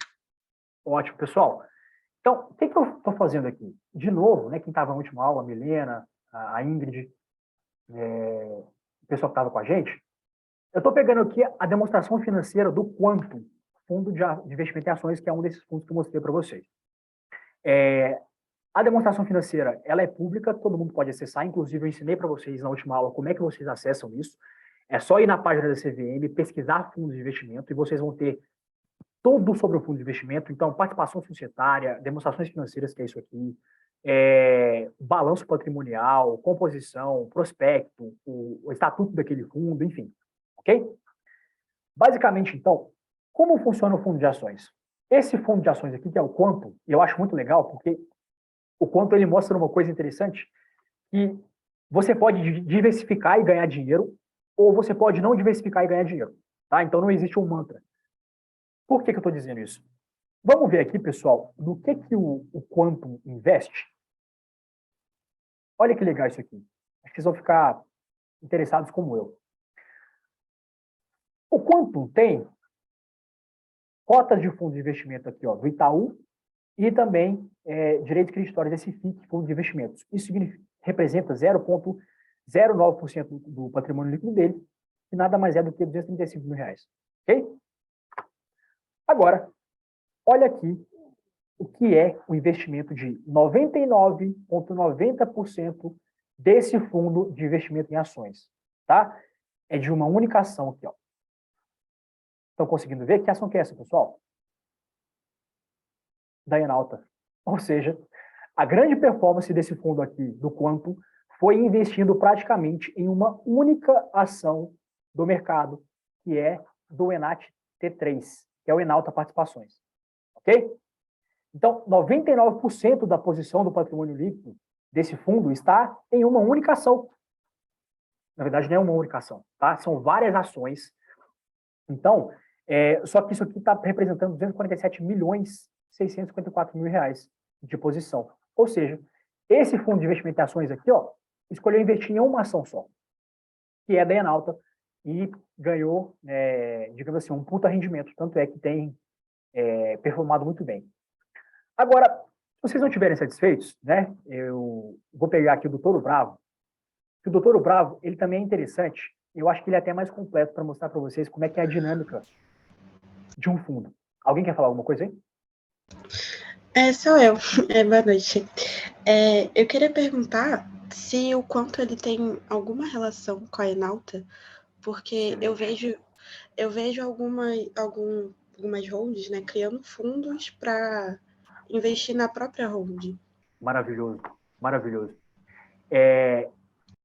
Ótimo, pessoal. Então, o que eu estou fazendo aqui? De novo, né, quem estava na última aula, a Milena, a Ingrid, o pessoal que estava com a gente, eu estou pegando aqui a demonstração financeira do Quantum, fundo de investimento em ações, que é um desses fundos que eu mostrei para vocês. A demonstração financeira, ela é pública, todo mundo pode acessar, inclusive eu ensinei para vocês na última aula como é que vocês acessam isso. É só ir na página da CVM, pesquisar fundos de investimento, e vocês vão ter tudo sobre o fundo de investimento. Então, participação societária, demonstrações financeiras, que é isso aqui, balanço patrimonial, composição, prospecto, o estatuto daquele fundo, enfim. Ok? Basicamente, então, como funciona o fundo de ações? Esse fundo de ações aqui, que é o Quantum, eu acho muito legal, porque o Quantum ele mostra uma coisa interessante, que você pode diversificar e ganhar dinheiro, ou você pode não diversificar e ganhar dinheiro. Tá? Então, não existe um mantra. Por que eu estou dizendo isso? Vamos ver aqui, pessoal, no que o Quantum investe. Olha que legal isso aqui. Acho que vocês vão ficar interessados como eu. O Quantum tem cotas de fundo de investimento aqui, ó, do Itaú, e também direitos creditórios desse FIC, fundo de investimentos. Isso representa 0,09% do patrimônio líquido dele, que nada mais é do que R$235 mil. Ok? Agora, olha aqui o que é o investimento de 99,90% desse fundo de investimento em ações. Tá? É de uma única ação aqui. Ó. Estão conseguindo ver? Que ação que é essa, pessoal? Da Enalta. Ou seja, a grande performance desse fundo aqui, do Quantum, foi investindo praticamente em uma única ação do mercado, que é do Enat T3, que é o Enalta Participações. Ok? Então, 99% da posição do patrimônio líquido desse fundo está em uma única ação. Na verdade, não é uma única ação, tá? São várias ações. Então, só que isso aqui está representando 247.654 mil reais de posição. Ou seja, esse fundo de investimento em ações aqui, ó, escolheu investir em uma ação só, que é da Enalta, e ganhou, digamos assim, um puta rendimento. Tanto é que tem performado muito bem. Agora, se vocês não estiverem satisfeitos, né, eu vou pegar aqui o do Touro Bravo. O do Touro Bravo, ele também é interessante. Eu acho que ele é até mais completo para mostrar para vocês como é que é a dinâmica de um fundo. Alguém quer falar alguma coisa aí? Sou eu. Boa noite. Eu queria perguntar se o Quantum ele tem alguma relação com a Enalta, porque eu vejo algumas holdings, né, criando fundos para investir na própria holding. Maravilhoso, maravilhoso.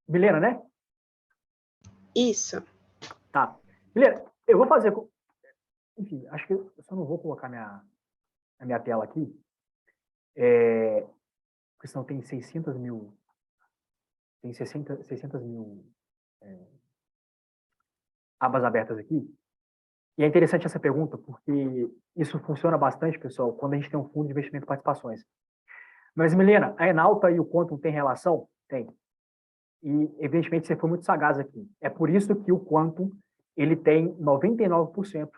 Milena, né? Isso. Tá. Milena, eu vou fazer... Enfim, acho que eu só não vou colocar a minha tela aqui, porque senão tem 600 mil... Tem 600 mil abas abertas aqui. E é interessante essa pergunta, porque isso funciona bastante, pessoal, quando a gente tem um fundo de investimento em participações. Mas, Milena, a Enalta e o Quantum têm relação? Tem. E, evidentemente, você foi muito sagaz aqui. É por isso que o Quantum, ele tem 99%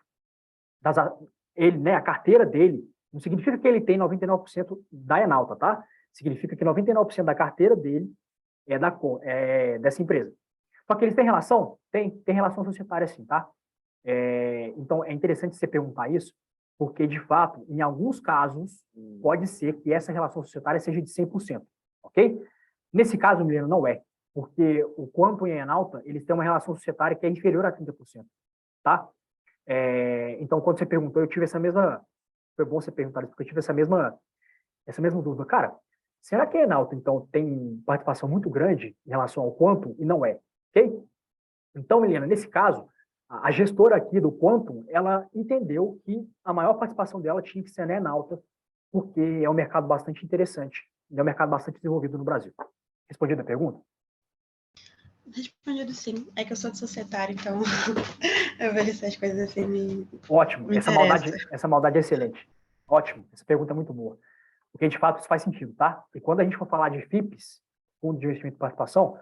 a carteira dele, não significa que ele tem 99% da Enalta, tá? Significa que 99% da carteira dele dessa empresa. Só que eles têm relação? Tem relação societária sim, tá? Então, é interessante você perguntar isso, porque, de fato, em alguns casos, pode ser que essa relação societária seja de 100%, ok? Nesse caso, Milena, não é, porque o Quantum e a Enalta, eles têm uma relação societária que é inferior a 30%, tá? Então, quando você perguntou, eu tive essa mesma... Foi bom você perguntar isso, porque eu tive essa mesma dúvida. Cara, será que a Enalta, então, tem participação muito grande em relação ao Quantum? E não é, ok? Então, Milena, nesse caso, a gestora aqui do Quantum, ela entendeu que a maior participação dela tinha que ser na Enalta, porque é um mercado bastante interessante, é um mercado bastante desenvolvido no Brasil. Respondido a pergunta? Respondido sim. É que eu sou de societário, então eu vejo essas coisas assim. Ótimo, Me essa maldade é excelente. Ótimo, essa pergunta é muito boa. Porque, de fato, isso faz sentido, tá? E quando a gente for falar de FIPs, Fundo de Investimento e Participação,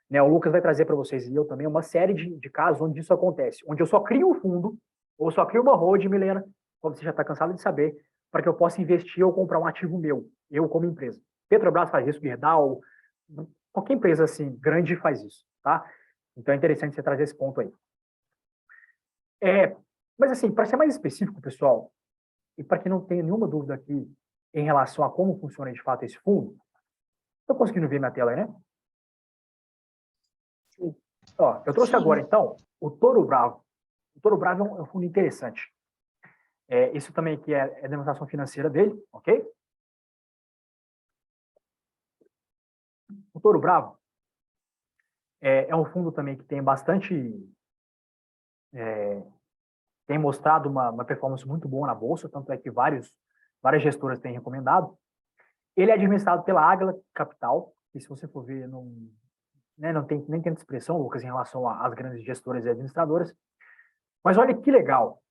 né, o Lucas vai trazer para vocês e eu também uma série de casos onde isso acontece, onde eu só crio um fundo, ou só crio uma holding, Milena, como você já está cansado de saber, para que eu possa investir ou comprar um ativo meu, eu como empresa. Petrobras faz isso, Gerdau, qualquer empresa assim, grande faz isso, tá? Então é interessante você trazer esse ponto aí. Mas assim, para ser mais específico, pessoal, e para que não tenha nenhuma dúvida aqui em relação a como funciona de fato esse fundo, estou conseguindo ver minha tela aí, né? Ó, eu trouxe agora, então, o Toro Bravo. O Toro Bravo é um fundo interessante. Isso também aqui é a demonstração financeira dele, ok? O Toro Bravo é um fundo também que tem bastante... tem mostrado uma performance muito boa na Bolsa, tanto é que várias gestoras têm recomendado. Ele é administrado pela Águila Capital, e se você for ver, não tem nem tanta expressão, Lucas, em relação às grandes gestoras e administradoras. Mas olha que legal.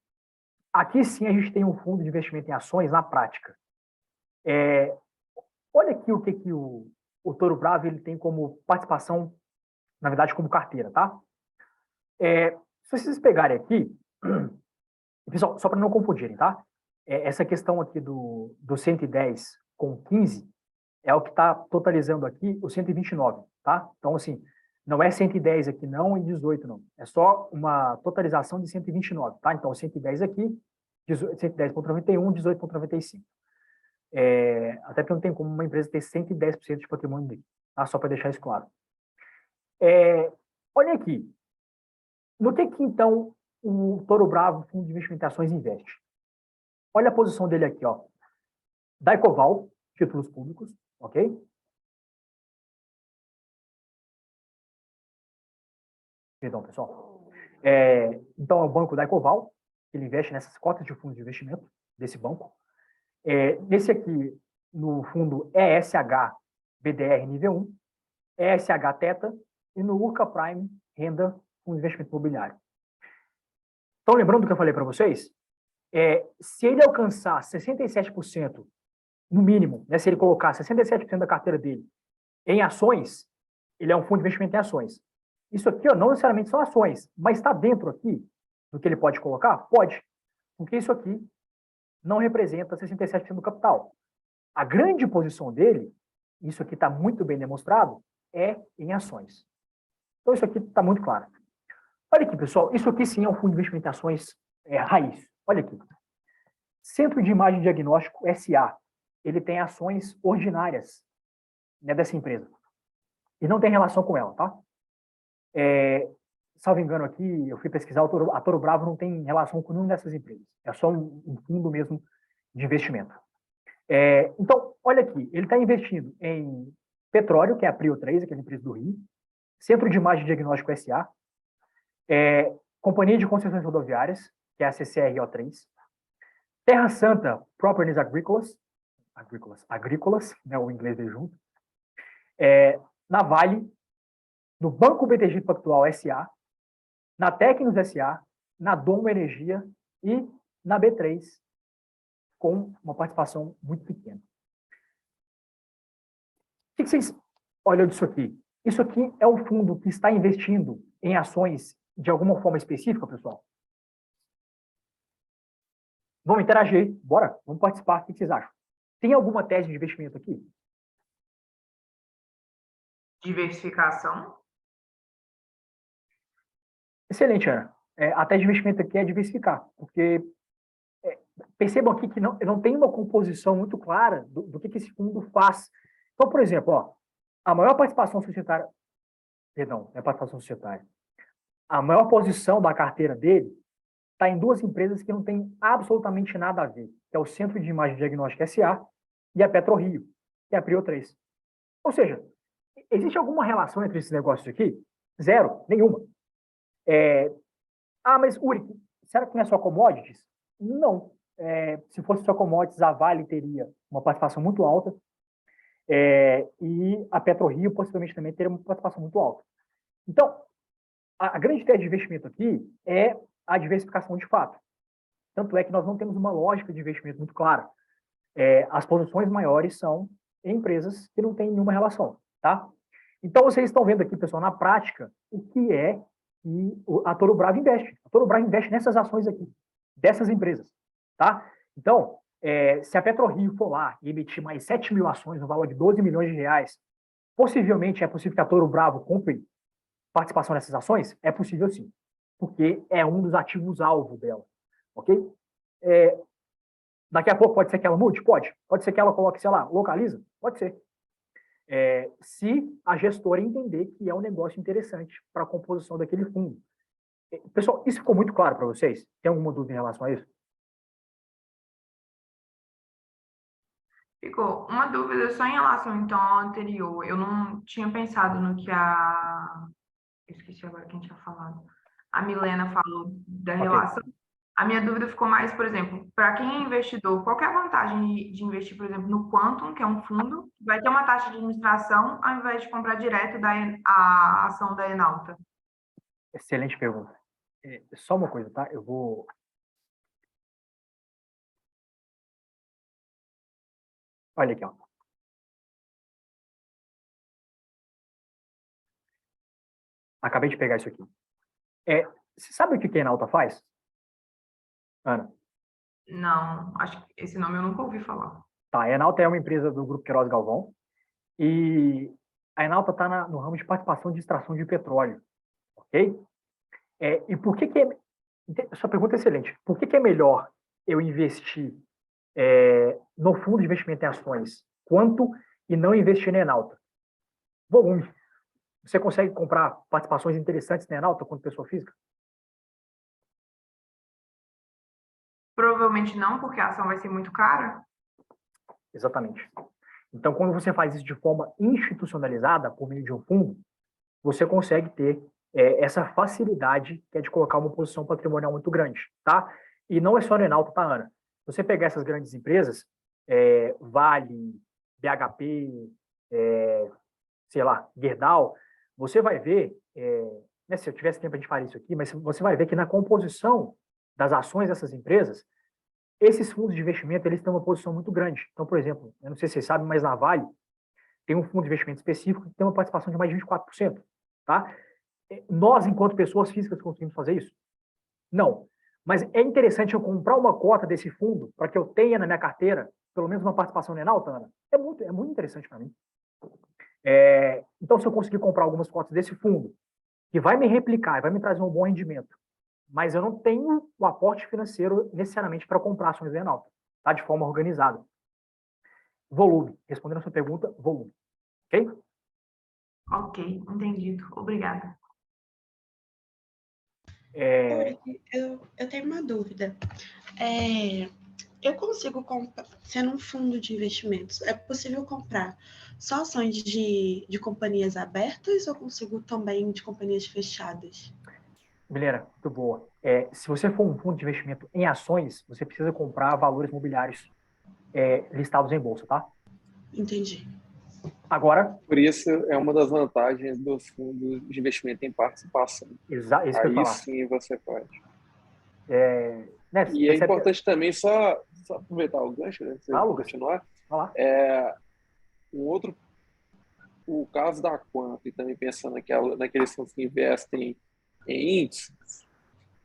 Aqui sim a gente tem um fundo de investimento em ações na prática. Olha aqui o que o Toro Bravo ele tem como participação, na verdade, como carteira, tá? Se vocês pegarem aqui, pessoal, só para não confundirem, tá? Essa questão aqui do 110 com 15 é o que está totalizando aqui o 129, tá? Então, assim, não é 110 aqui não e 18 não. É só uma totalização de 129, tá? Então, 110 aqui, 110,91, 18,95. Até porque não tem como uma empresa ter 110% de patrimônio dele, tá? Só para deixar isso claro. Olha aqui. No que então, o Toro Bravo, Fundo de Investimento em Ações, investe? Olha a posição dele aqui, ó. Daicoval, títulos públicos, ok? Perdão, pessoal. Então, é o banco Daicoval, ele investe nessas cotas de fundos de investimento desse banco. Nesse aqui, no fundo ESH BDR nível 1, ESH Teta e no Urca Prime Renda Fundo de Investimento Imobiliário. Estão lembrando do que eu falei para vocês? Se ele alcançar 67%, no mínimo, né, se ele colocar 67% da carteira dele em ações, ele é um fundo de investimento em ações. Isso aqui não necessariamente são ações, mas está dentro aqui do que ele pode colocar? Pode, porque isso aqui não representa 67% do capital. A grande posição dele, isso aqui está muito bem demonstrado, é em ações. Então isso aqui está muito claro. Olha aqui, pessoal, isso aqui sim é um fundo de investimento em ações raiz. Olha aqui. Centro de Imagem e Diagnóstico SA. Ele tem ações ordinárias, né, dessa empresa. E não tem relação com ela, tá? Salvo engano aqui, eu fui pesquisar, a Toro Bravo não tem relação com nenhuma dessas empresas. É só um fundo mesmo de investimento. Então, olha aqui, ele está investindo em petróleo, que é a Prio 3, aquela empresa do Rio, Centro de Imagem e Diagnóstico SA, Companhia de Concessões Rodoviárias, que é a CCRO3, Terra Santa Properties Agrícolas, né, o inglês veio junto, na Vale, no Banco BTG Pactual SA, na Tecnos SA, na Domo Energia e na B3, com uma participação muito pequena. O que vocês olham disso aqui? Isso aqui é um fundo que está investindo em ações de alguma forma específica, pessoal? Vamos interagir, bora? Vamos participar, o que vocês acham? Tem alguma tese de investimento aqui? diversificação? Excelente, Ana. A tese de investimento aqui é diversificar, porque percebam aqui que não tem uma composição muito clara do que esse fundo faz. Então, por exemplo, ó, a maior participação societária, perdão, não é participação societária, a maior posição da carteira dele está em duas empresas que não têm absolutamente nada a ver, que é o Centro de Imagem e Diagnóstico SA e a PetroRio, que é a Prio 3. Ou seja, existe alguma relação entre esses negócios aqui? Zero, nenhuma. Mas Uri, será que não é só commodities? Não. Se fosse só commodities, a Vale teria uma participação muito alta e a PetroRio possivelmente também teria uma participação muito alta. Então, a grande ideia de investimento aqui é a diversificação de fato. Tanto é que nós não temos uma lógica de investimento muito clara. As posições maiores são em empresas que não têm nenhuma relação, tá? Então, vocês estão vendo aqui, pessoal, na prática, o que é que a Toro Bravo investe. A Toro Bravo investe nessas ações aqui, dessas empresas, tá? Então, se a PetroRio for lá e emitir mais 7 mil ações no valor de 12 milhões de reais, possivelmente é possível que a Toro Bravo compre participação nessas ações? É possível sim, porque é um dos ativos-alvo dela, ok? Daqui a pouco pode ser que ela mude? Pode. Pode ser que ela coloque, sei lá, localiza? Pode ser. Se a gestora entender que é um negócio interessante para a composição daquele fundo. Pessoal, isso ficou muito claro para vocês? Tem alguma dúvida em relação a isso? Ficou. Uma dúvida só em relação, então, ao anterior. Eu não tinha pensado no que eu esqueci agora quem tinha falado. A Milena falou da relação. A minha dúvida ficou mais, por exemplo, para quem é investidor, qual que é a vantagem de investir, por exemplo, no Quantum, que é um fundo, que vai ter uma taxa de administração, ao invés de comprar direto a ação da Enalta? Excelente pergunta. Só uma coisa, tá? Eu vou... Olha aqui, ó. Acabei de pegar isso aqui. Você sabe o que a Enalta faz, Ana? Não, acho que esse nome eu nunca ouvi falar. Tá, a Enalta é uma empresa do Grupo Queiroz Galvão e a Enalta está no ramo de participação de extração de petróleo, ok? E por que sua pergunta é excelente. Por que é melhor eu investir no fundo de investimento em ações quanto e não investir na Enalta? Volume. Você consegue comprar participações interessantes na Enalta quanto pessoa física? Provavelmente não, porque a ação vai ser muito cara. Exatamente. Então, quando você faz isso de forma institucionalizada, por meio de um fundo, você consegue ter essa facilidade que é de colocar uma posição patrimonial muito grande, tá? E não é só no Enalta, tá, Ana? Se você pegar essas grandes empresas, Vale, BHP, sei lá, Gerdau, você vai ver, né, se eu tivesse tempo a gente faria isso aqui, mas você vai ver que na composição das ações dessas empresas, esses fundos de investimento, eles têm uma posição muito grande. Então, por exemplo, eu não sei se vocês sabem, mas na Vale tem um fundo de investimento específico que tem uma participação de mais de 24%, tá? Nós, enquanto pessoas físicas, conseguimos fazer isso? Não. Mas é interessante eu comprar uma cota desse fundo para que eu tenha na minha carteira pelo menos uma participação na Enalta, Ana? É muito interessante para mim. Então, se eu conseguir comprar algumas cotas desse fundo, que vai me replicar e vai me trazer um bom rendimento, mas eu não tenho o aporte financeiro necessariamente para comprar ações da Enalta, tá? De forma organizada. Volume. Respondendo a sua pergunta, volume. Ok? Ok, entendido. Obrigada. Eu tenho uma dúvida. Eu consigo comprar, sendo um fundo de investimentos, é possível comprar só ações de companhias abertas ou consigo também de companhias fechadas? Milena, muito boa. Se você for um fundo de investimento em ações, você precisa comprar valores imobiliários listados em bolsa, tá? Entendi. Agora... Por isso, é uma das vantagens dos fundos de investimento em participação. Isso que eu ia Aí falar. sim você pode. Né, E é importante também, só aproveitar o gancho, né, você continuar. O caso da Quanto, e também pensando naqueles fundos que investem em índices,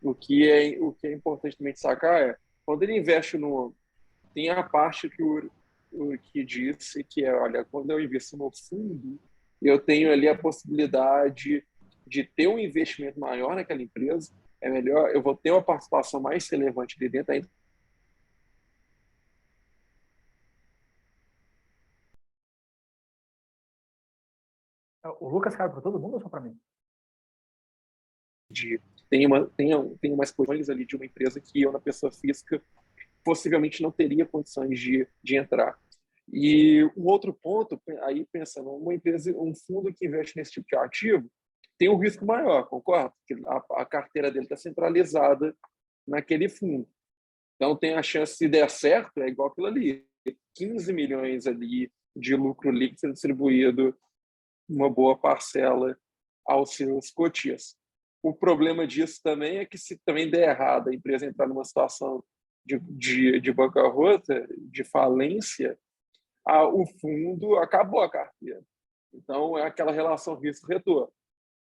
o que é importante também sacar quando ele investe tem a parte que o que disse que olha, quando eu invisto no fundo, eu tenho ali a possibilidade de ter um investimento maior naquela empresa, é melhor, eu vou ter uma participação mais relevante ali dentro, ainda O Lucas caiu para todo mundo ou só para mim? tem umas posições ali de uma empresa que eu, na pessoa física, possivelmente não teria condições de entrar. E um outro ponto, aí pensando, uma empresa, um fundo que investe nesse tipo de ativo tem um risco maior, concorda? Porque a carteira dele está centralizada naquele fundo. Então tem a chance, se der certo, é igual aquilo ali, 15 milhões ali de lucro líquido sendo distribuído, uma boa parcela aos seus cotistas. O problema disso também é que, se também der errado, a empresa entrar numa situação de bancarrota, de falência, o fundo acabou a carteira. Então, é aquela relação risco-retorno.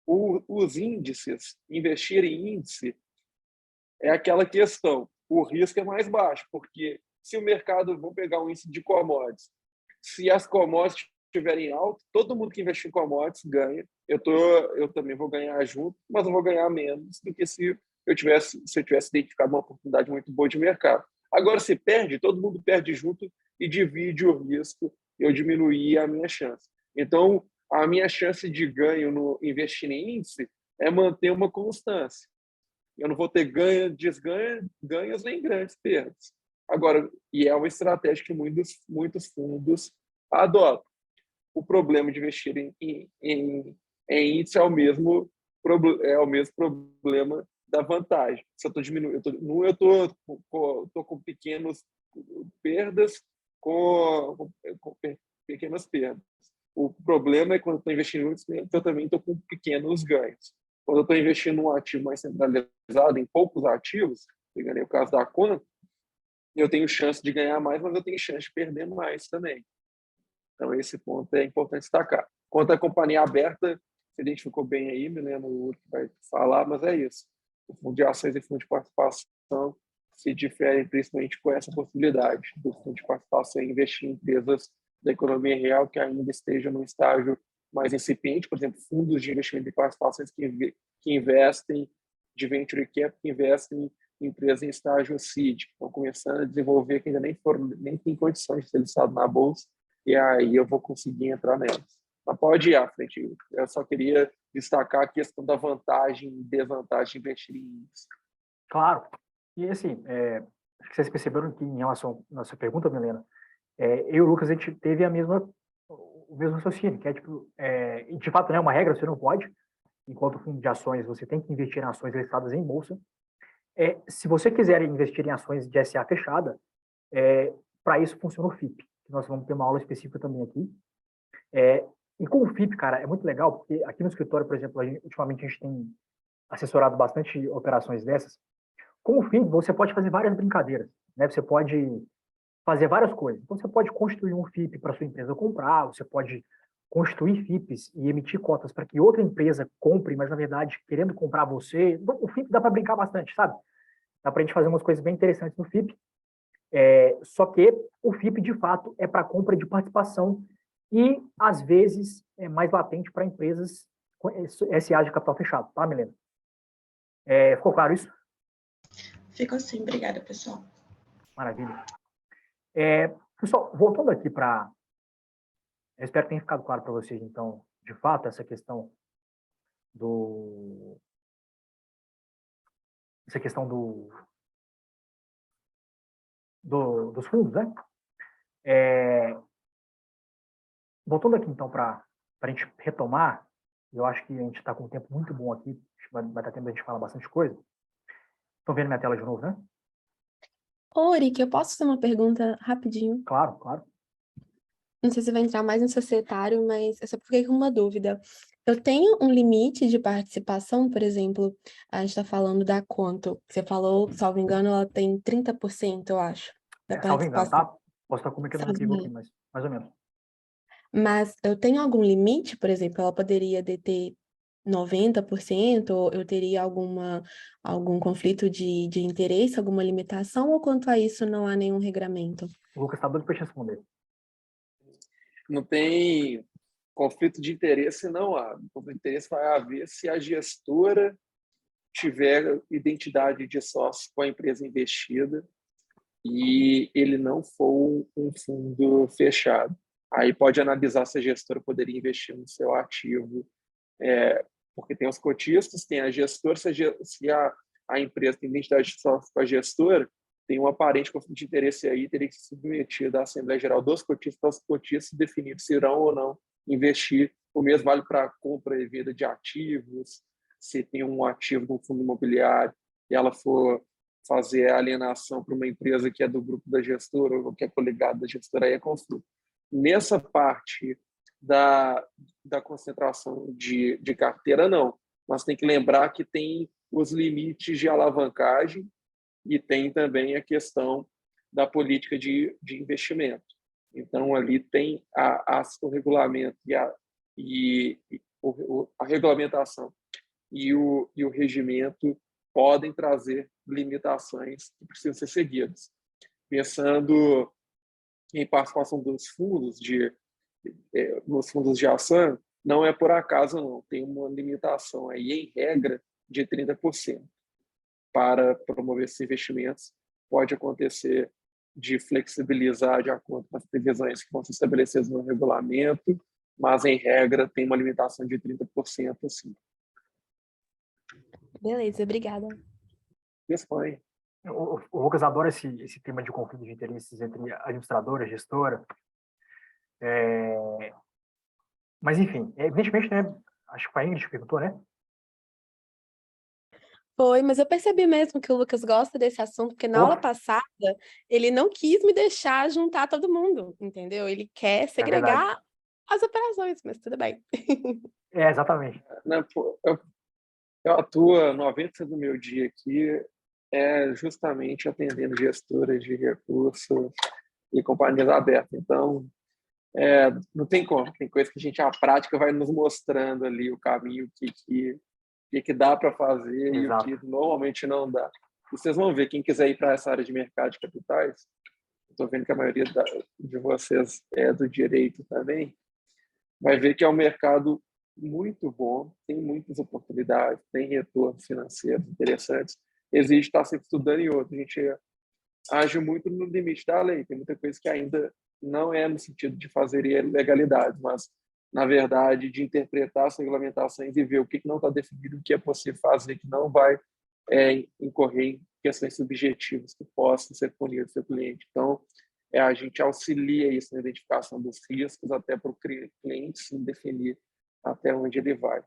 Os índices, investir em índice, é aquela questão. O risco é mais baixo, porque se o mercado, vou pegar um índice de commodities, se as commodities estiverem alto, todo mundo que investir em commodities ganha. Eu também vou ganhar junto, mas eu vou ganhar menos do que se eu tivesse identificado uma oportunidade muito boa de mercado. Agora, se perde, todo mundo perde junto e divide o risco. Eu diminuí a minha chance. Então, a minha chance de ganho no investir em índice é manter uma constância. Eu não vou ter ganhos nem grandes perdas. Agora, e é uma estratégia que muitos fundos adotam. O problema de investir em índice é o mesmo problema da vantagem. Se eu estou diminuindo, eu estou com pequenas perdas, com pequenas perdas. O problema é quando eu estou investindo em índice, eu também estou com pequenos ganhos. Quando eu estou investindo num ativo mais centralizado, em poucos ativos, pegando o caso da conta, eu tenho chance de ganhar mais, mas eu tenho chance de perder mais também. Então, esse ponto é importante destacar. Quanto à companhia aberta, você identificou bem aí, me lembro o que vai falar, mas é isso. O fundo de ações e fundo de participação se diferem principalmente com essa possibilidade do fundo de participação em investir em empresas da economia real que ainda estejam num estágio mais incipiente, por exemplo, fundos de investimento de participações que investem de venture cap, que investem em empresas em estágio seed, que estão começando a desenvolver, que ainda nem tem condições de ser listado na bolsa, e aí eu vou conseguir entrar nelas. Mas pode ir à frente. Eu só queria destacar a questão da vantagem e desvantagem de investir em índice. Claro. E assim, acho que vocês perceberam que, em relação à nossa pergunta, Milena, eu e o Lucas, a gente teve o mesmo raciocínio, que é, tipo, de fato, não é uma regra, você não pode, enquanto fundo de ações, você tem que investir em ações listadas em bolsa. Se você quiser investir em ações de SA fechada, para isso funciona o FIP, que nós vamos ter uma aula específica também aqui. E com o FIP, cara, é muito legal, porque aqui no escritório, por exemplo, ultimamente a gente tem assessorado bastante operações dessas. Com o FIP, você pode fazer várias brincadeiras, né? Você pode fazer várias coisas. Então, você pode construir um FIP para sua empresa comprar, você pode construir FIPs e emitir cotas para que outra empresa compre, mas, na verdade, querendo comprar você. O FIP dá para brincar bastante, sabe? Dá para a gente fazer umas coisas bem interessantes no FIP. Só que o FIP, de fato, é para compra de participação e, às vezes, é mais latente para empresas SA de capital fechado, tá, Milena? Ficou claro isso? Ficou sim, obrigada, pessoal. Maravilha. Pessoal, voltando aqui para... Eu espero que tenha ficado claro para vocês, então, de fato, essa questão dos fundos, né? Voltando aqui, então, para a gente retomar, eu acho que a gente está com um tempo muito bom aqui, vai dar tempo de a gente falar bastante coisa. Estão vendo minha tela de novo, né? Ô, Rick, eu posso fazer uma pergunta rapidinho? Claro, claro. Não sei se vai entrar mais no societário, mas eu só fiquei com uma dúvida. Eu tenho um limite de participação, por exemplo, a gente está falando da Conto. Você falou, salvo engano, ela tem 30%, eu acho, da Salvo engano, participação. tá? Posso estar cometendo um Salvo equívoco aqui, engano. mas mais ou menos. Mas eu tenho algum limite, por exemplo, ela poderia deter 90%, ou eu teria algum conflito de interesse, alguma limitação, ou quanto a isso não há nenhum regramento? O Lucas está doido para te responder. Não tem conflito de interesse não há. Conflito de interesse vai haver se a gestora tiver identidade de sócio com a empresa investida e ele não for um fundo fechado. Aí pode analisar se a gestora poderia investir no seu ativo, porque tem os cotistas, tem a gestora, se a empresa tem identidade de sócio com a gestora, tem um aparente conflito de interesse aí, teria que ser submetido à Assembleia Geral dos cotistas, os cotistas definir se irão ou não investir. O mesmo vale para compra e venda de ativos, se tem um ativo de um fundo imobiliário e ela for fazer a alienação para uma empresa que é do grupo da gestora ou que é coligada da gestora, aí é conflito. Nessa parte da concentração de carteira, não. Mas tem que lembrar que tem os limites de alavancagem e tem também a questão da política de investimento. Então, ali tem o regulamento e a regulamentação e o regimento podem trazer limitações que precisam ser seguidas. Pensando em participação dos fundos nos fundos de ação, não é por acaso, não. Tem uma limitação aí, em regra, de 30%. Para promover esses investimentos, pode acontecer de flexibilizar de acordo com as previsões que vão ser estabelecidas no regulamento, mas, em regra, tem uma limitação de 30%, sim. Beleza, obrigada. Responde. O Lucas adora esse tema de conflito de interesses entre administradora e gestora. Mas, enfim, evidentemente, né, acho que foi a Ingrid que perguntou, né? Foi, mas eu percebi mesmo que o Lucas gosta desse assunto, porque na aula passada ele não quis me deixar juntar todo mundo, entendeu? Ele quer segregar as operações, mas tudo bem. Exatamente. Eu atuo 90% do meu dia aqui justamente atendendo gestoras de recursos e companhias abertas. Então, não tem como. Tem coisa que a prática vai nos mostrando ali o caminho, o que dá para fazer. Exato. E o que normalmente não dá. E vocês vão ver, quem quiser ir para essa área de mercado de capitais, estou vendo que a maioria de vocês é do direito também, vai ver que é um mercado muito bom, tem muitas oportunidades, tem retornos financeiros interessantes, exige estar sempre estudando em outro. A gente age muito no limite da lei, tem muita coisa que ainda não é no sentido de fazer ilegalidade, mas, na verdade, de interpretar as regulamentações e ver o que não está definido, o que é possível fazer, que não vai incorrer em questões subjetivas que possam ser punidas pelo cliente. Então, a gente auxilia isso na identificação dos riscos, até para o cliente se definir até onde ele vai.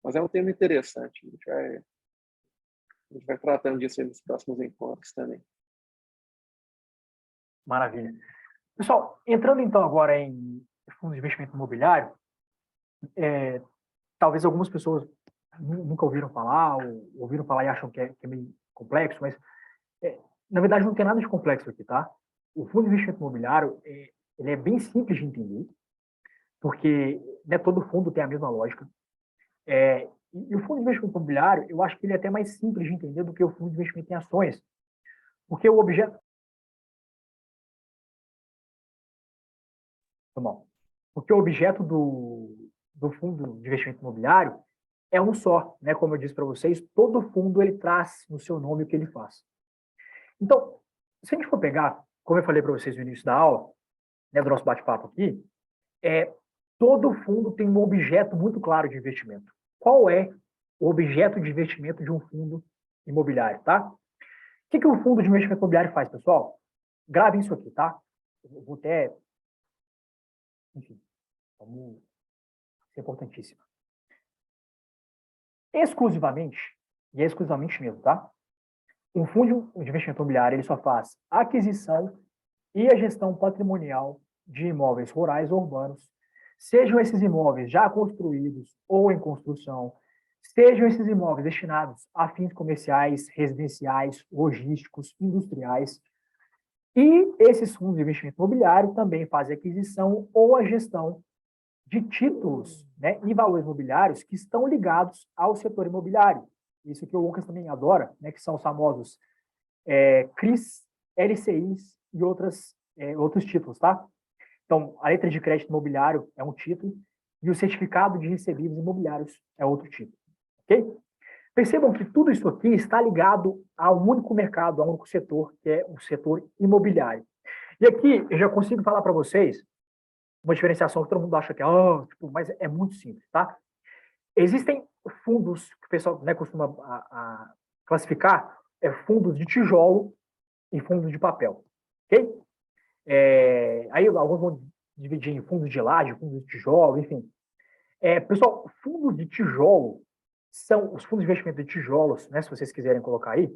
Mas é um tema interessante, a gente vai tratando disso aí nos próximos encontros também. Maravilha. Pessoal, entrando então agora em fundos de investimento imobiliário, talvez algumas pessoas nunca ouviram falar, ou ouviram falar e acham que é meio complexo, mas na verdade não tem nada de complexo aqui, tá? O fundo de investimento imobiliário ele é bem simples de entender, porque todo fundo tem a mesma lógica. E o fundo de investimento imobiliário, eu acho que ele é até mais simples de entender do que o fundo de investimento em ações, porque o objeto do fundo de investimento imobiliário é um só, né? Como eu disse para vocês, todo fundo ele traz no seu nome o que ele faz. Então, se a gente for pegar, como eu falei para vocês no início da aula, né, do nosso bate-papo aqui, todo fundo tem um objeto muito claro de investimento. Qual é o objeto de investimento de um fundo imobiliário, tá? O que o fundo de investimento imobiliário faz, pessoal? Gravem isso aqui, tá? Eu vou até... Enfim, isso é importantíssimo. Exclusivamente, e é exclusivamente mesmo, tá? Um fundo de investimento imobiliário ele só faz a aquisição e a gestão patrimonial de imóveis rurais ou urbanos, sejam esses imóveis já construídos ou em construção, sejam esses imóveis destinados a fins comerciais, residenciais, logísticos, industriais. E esses fundos de investimento imobiliário também fazem a aquisição ou a gestão de títulos, né, e valores imobiliários que estão ligados ao setor imobiliário. Isso que o Lucas também adora, né, que são os famosos CRIs, LCIs e outros títulos, tá? Então, a letra de crédito imobiliário é um título, e o certificado de recebíveis imobiliários é outro tipo. Ok? Percebam que tudo isso aqui está ligado a um único mercado, a um único setor, que é o setor imobiliário. E aqui eu já consigo falar para vocês uma diferenciação que todo mundo acha que é, mas é muito simples, tá? Existem fundos que o pessoal, né, costuma classificar fundos de tijolo e fundos de papel, ok? Aí alguns vão dividir em fundos de laje, fundos de tijolo, enfim. Pessoal, fundos de tijolo são os fundos de investimento de tijolos, né, se vocês quiserem colocar aí.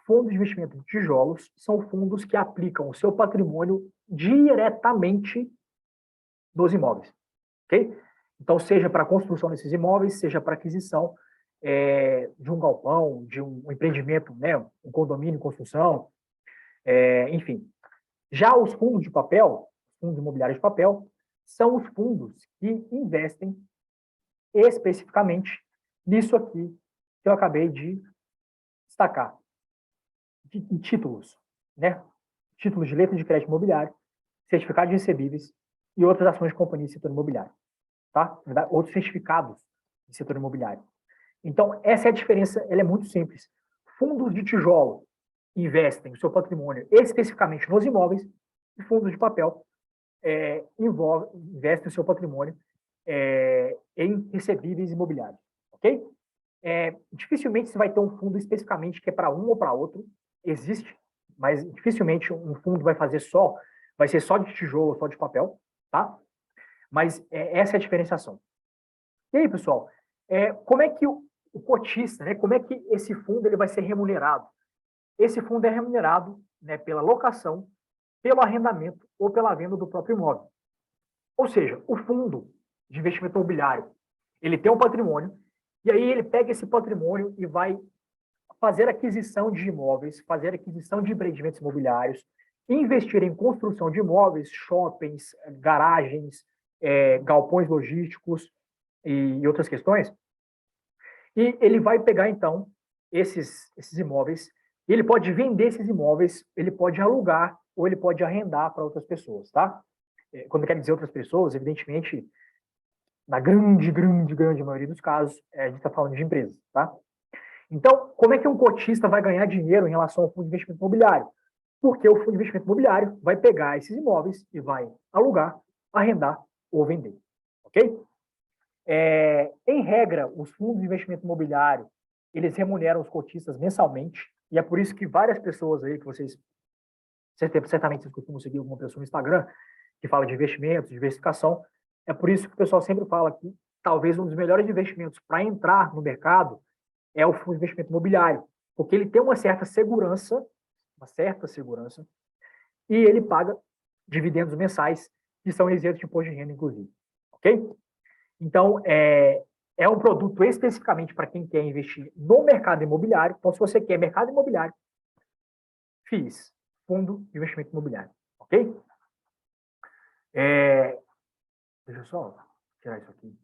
Fundos de investimento de tijolos são fundos que aplicam o seu patrimônio diretamente nos imóveis, ok? Então, seja para a construção desses imóveis, seja para aquisição de um galpão, de um empreendimento, né, um condomínio em construção, enfim. Já os fundos de papel, fundos imobiliários de papel, são os fundos que investem especificamente nisso aqui que eu acabei de destacar, em títulos, né? Títulos de letra de crédito imobiliário, certificados de recebíveis e outras ações de companhia do setor imobiliário, tá? Outros certificados do setor imobiliário. Então, essa é a diferença, ela é muito simples. Fundos de tijolo investem o seu patrimônio especificamente nos imóveis e fundos de papel investem o seu patrimônio em recebíveis imobiliários, ok? Dificilmente você vai ter um fundo especificamente que é para um ou para outro, existe, mas dificilmente um fundo vai ser só de tijolo ou só de papel, tá? Mas essa é a diferenciação. E aí, pessoal, como é que o cotista, né, como é que esse fundo ele vai ser remunerado? Esse fundo é remunerado, né, pela locação, pelo arrendamento ou pela venda do próprio imóvel. Ou seja, o fundo de investimento imobiliário, ele tem um patrimônio, e aí ele pega esse patrimônio e vai fazer aquisição de imóveis, fazer aquisição de empreendimentos imobiliários, investir em construção de imóveis, shoppings, garagens, galpões logísticos e outras questões. E ele vai pegar, então, esses imóveis, e ele pode vender esses imóveis, ele pode alugar ou ele pode arrendar para outras pessoas, tá? Quando eu quero dizer outras pessoas, evidentemente, na grande maioria dos casos, a gente está falando de empresas, tá? Então, como é que um cotista vai ganhar dinheiro em relação ao fundo de investimento imobiliário? Porque o fundo de investimento imobiliário vai pegar esses imóveis e vai alugar, arrendar ou vender, ok? Em regra, os fundos de investimento imobiliário, eles remuneram os cotistas mensalmente, e é por isso que várias pessoas aí, que vocês, certamente vocês costumam seguir alguma pessoa no Instagram, que fala de investimentos, de diversificação, é por isso que o pessoal sempre fala que talvez um dos melhores investimentos para entrar no mercado é o fundo de investimento imobiliário, porque ele tem uma certa segurança, e ele paga dividendos mensais, que são isentos de imposto de renda, inclusive, ok? Então, é um produto especificamente para quem quer investir no mercado imobiliário. Então, se você quer mercado imobiliário, FIIs, Fundo de Investimento Imobiliário, ok? Deixa eu só tirar isso aqui.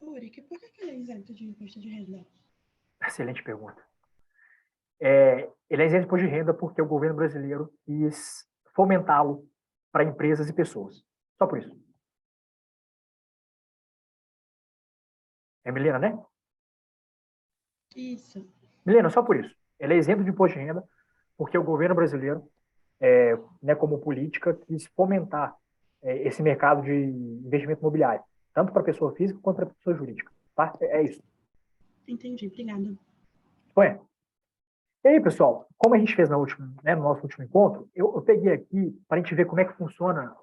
Uric, por que ele é isento de imposto de renda? Excelente pergunta. Ele é isento de imposto de renda porque o governo brasileiro quis fomentá-lo para empresas e pessoas. Só por isso. Milena, né? Isso. Milena, só por isso. Ele é isento de imposto de renda porque o governo brasileiro, né, como política, quis fomentar esse mercado de investimento imobiliário, tanto para pessoa física quanto para pessoa jurídica. Tá? É isso. Entendi, obrigada. Ué. E aí, pessoal, como a gente fez no nosso último encontro, eu peguei aqui para a gente ver como é que funciona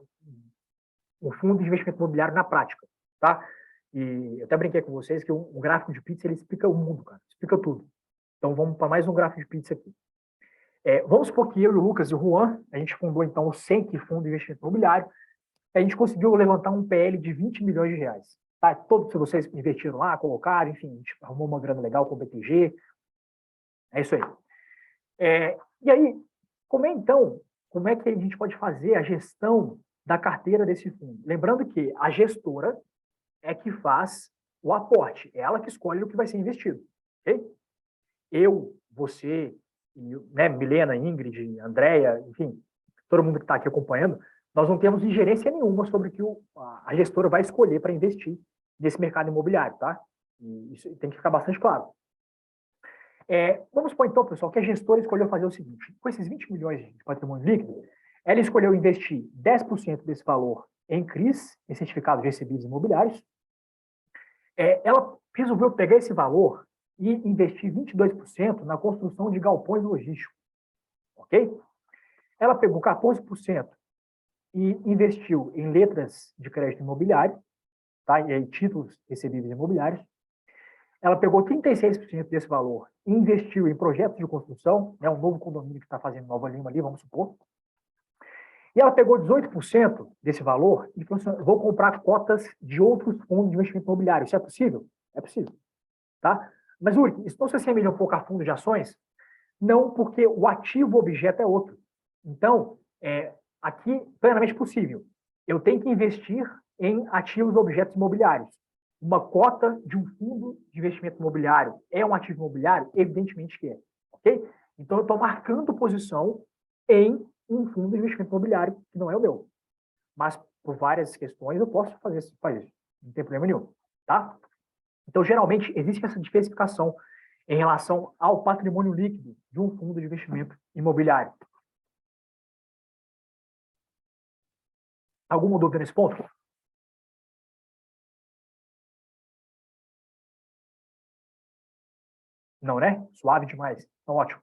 o fundo de investimento imobiliário na prática, tá? E eu até brinquei com vocês que um gráfico de pizza, ele explica o mundo, cara, explica tudo. Então, vamos para mais um gráfico de pizza aqui. Vamos supor que eu e o Lucas e o Juan, a gente fundou, então, o SENC, Fundo de Investimento Imobiliário, e a gente conseguiu levantar um PL de 20 milhões de reais. Tá? Todos vocês investiram lá, colocaram, enfim, a gente arrumou uma grana legal com o BTG. É isso aí. E aí, como é que a gente pode fazer a gestão da carteira desse fundo? Lembrando que a gestora é que faz o aporte, é ela que escolhe o que vai ser investido. Okay? Eu, você, né, Milena, Ingrid, Andréia, enfim, todo mundo que está aqui acompanhando, nós não temos ingerência nenhuma sobre o que a gestora vai escolher para investir nesse mercado imobiliário, tá? E isso tem que ficar bastante claro. Vamos supor, então, pessoal, que a gestora escolheu fazer o seguinte: com esses 20 milhões de patrimônio líquido, ela escolheu investir 10% desse valor em CRIs, em certificados de recebíveis imobiliários. Ela resolveu pegar esse valor e investir 22% na construção de galpões logísticos, ok? Ela pegou 14% e investiu em letras de crédito imobiliário, tá? E aí, títulos recebíveis imobiliários. Ela pegou 36% desse valor e investiu em projetos de construção, né, um novo condomínio que está fazendo Nova Lima ali, vamos supor. E ela pegou 18% desse valor e falou assim: vou comprar cotas de outros fundos de investimento imobiliário. Isso é possível? É possível. Tá? Mas, Uri, isso não se assemelha um pouco a fundo de ações? Não, porque o ativo objeto é outro. Então, aqui, plenamente possível. Eu tenho que investir em ativos objetos imobiliários. Uma cota de um fundo de investimento imobiliário é um ativo imobiliário? Evidentemente que é. Ok? Então, eu estou marcando posição em um fundo de investimento imobiliário que não é o meu. Mas, por várias questões, eu posso fazer isso. Não tem problema nenhum. Tá? Então, geralmente, existe essa diversificação em relação ao patrimônio líquido de um fundo de investimento imobiliário. Alguma dúvida nesse ponto? Não, né? Suave demais. Então, ótimo.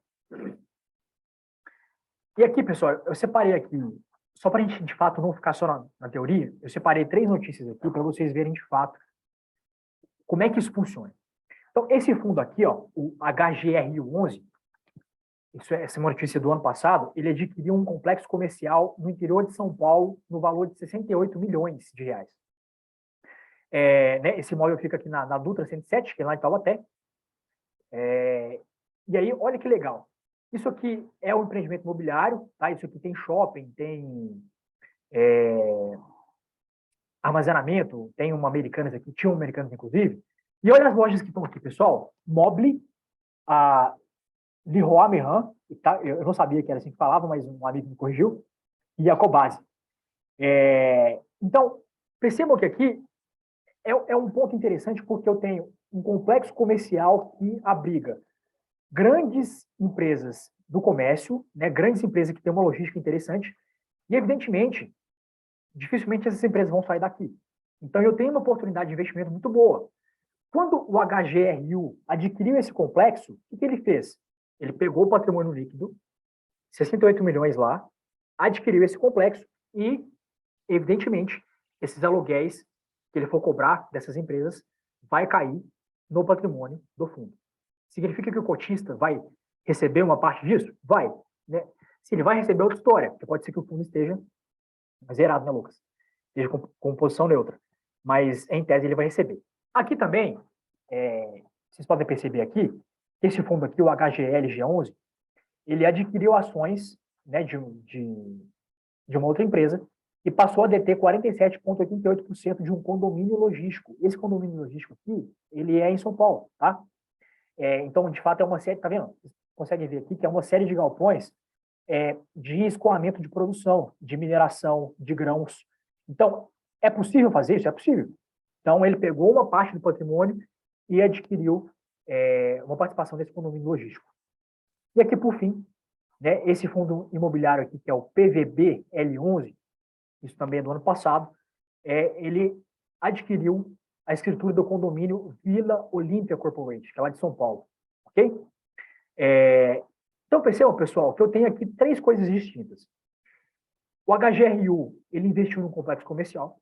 E aqui, pessoal, eu separei aqui, só para a gente, de fato, não ficar só na teoria, eu separei 3 notícias aqui para vocês verem, de fato, como é que isso funciona. Então, esse fundo aqui, ó, o HGRU11, essa é uma notícia do ano passado, ele adquiriu um complexo comercial no interior de São Paulo no valor de 68 milhões de reais. Né, esse imóvel fica aqui na Dutra 107, que é lá em Taubaté. E aí, olha que legal. Isso aqui é um empreendimento imobiliário, tá? Isso aqui tem shopping, tem armazenamento, tem uma Americanas aqui, tinha uma Americanas, inclusive. E olha as lojas que estão aqui, pessoal. Mobile, a Leroy Merlin, tá? Eu não sabia que era assim que falava, mas um amigo me corrigiu, e a Cobase. Então, percebam que aqui é um ponto interessante, porque eu tenho um complexo comercial que abriga grandes empresas do comércio, né, grandes empresas que têm uma logística interessante, e, evidentemente, dificilmente essas empresas vão sair daqui. Então, eu tenho uma oportunidade de investimento muito boa. Quando o HGRU adquiriu esse complexo, o que ele fez? Ele pegou o patrimônio líquido, 68 milhões lá, adquiriu esse complexo e, evidentemente, esses aluguéis que ele for cobrar dessas empresas vai cair no patrimônio do fundo. Significa que o cotista vai receber uma parte disso? Vai. Né? Se ele vai receber outra história, porque pode ser que o fundo esteja zerado, né, Lucas? Esteja com posição neutra. Mas, em tese, ele vai receber. Aqui também, vocês podem perceber aqui, esse fundo aqui, o HGLG11, ele adquiriu ações, né, de uma outra empresa e passou a deter 47,88% de um condomínio logístico. Esse condomínio logístico aqui, ele é em São Paulo, tá? Então, de fato, é uma série, tá vendo? Vocês conseguem ver aqui que é uma série de galpões de escoamento de produção, de mineração, de grãos. Então, é possível fazer isso? É possível. Então, ele pegou uma parte do patrimônio e adquiriu uma participação desse condomínio logístico. E aqui, por fim, né, esse fundo imobiliário aqui, que é o PVB-L11, isso também é do ano passado, ele adquiriu a escritura do condomínio Vila Olímpia Corporate, que é lá de São Paulo. Ok? Então, percebam, pessoal, que eu tenho aqui 3 coisas distintas. O HGRU, ele investiu num complexo comercial.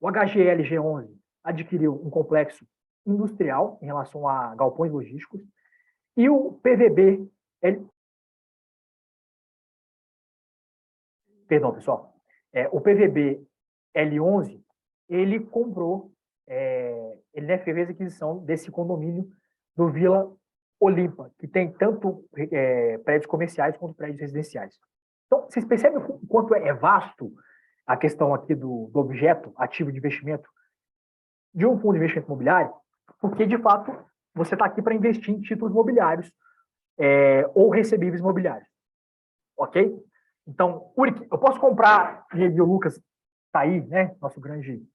O HGLG11 adquiriu um complexo industrial em relação a galpões logísticos. E o PVB... Perdão, pessoal. O PVB L11, ele comprou, ele fez a aquisição desse condomínio do Vila Olímpia, que tem tanto prédios comerciais quanto prédios residenciais. Então, vocês percebem o quanto é vasto a questão aqui do objeto ativo de investimento de um fundo de investimento imobiliário? Porque, de fato, você está aqui para investir em títulos imobiliários ou recebíveis imobiliários. Ok? Então, Uric, eu posso comprar, e o Lucas está aí, né, nosso grande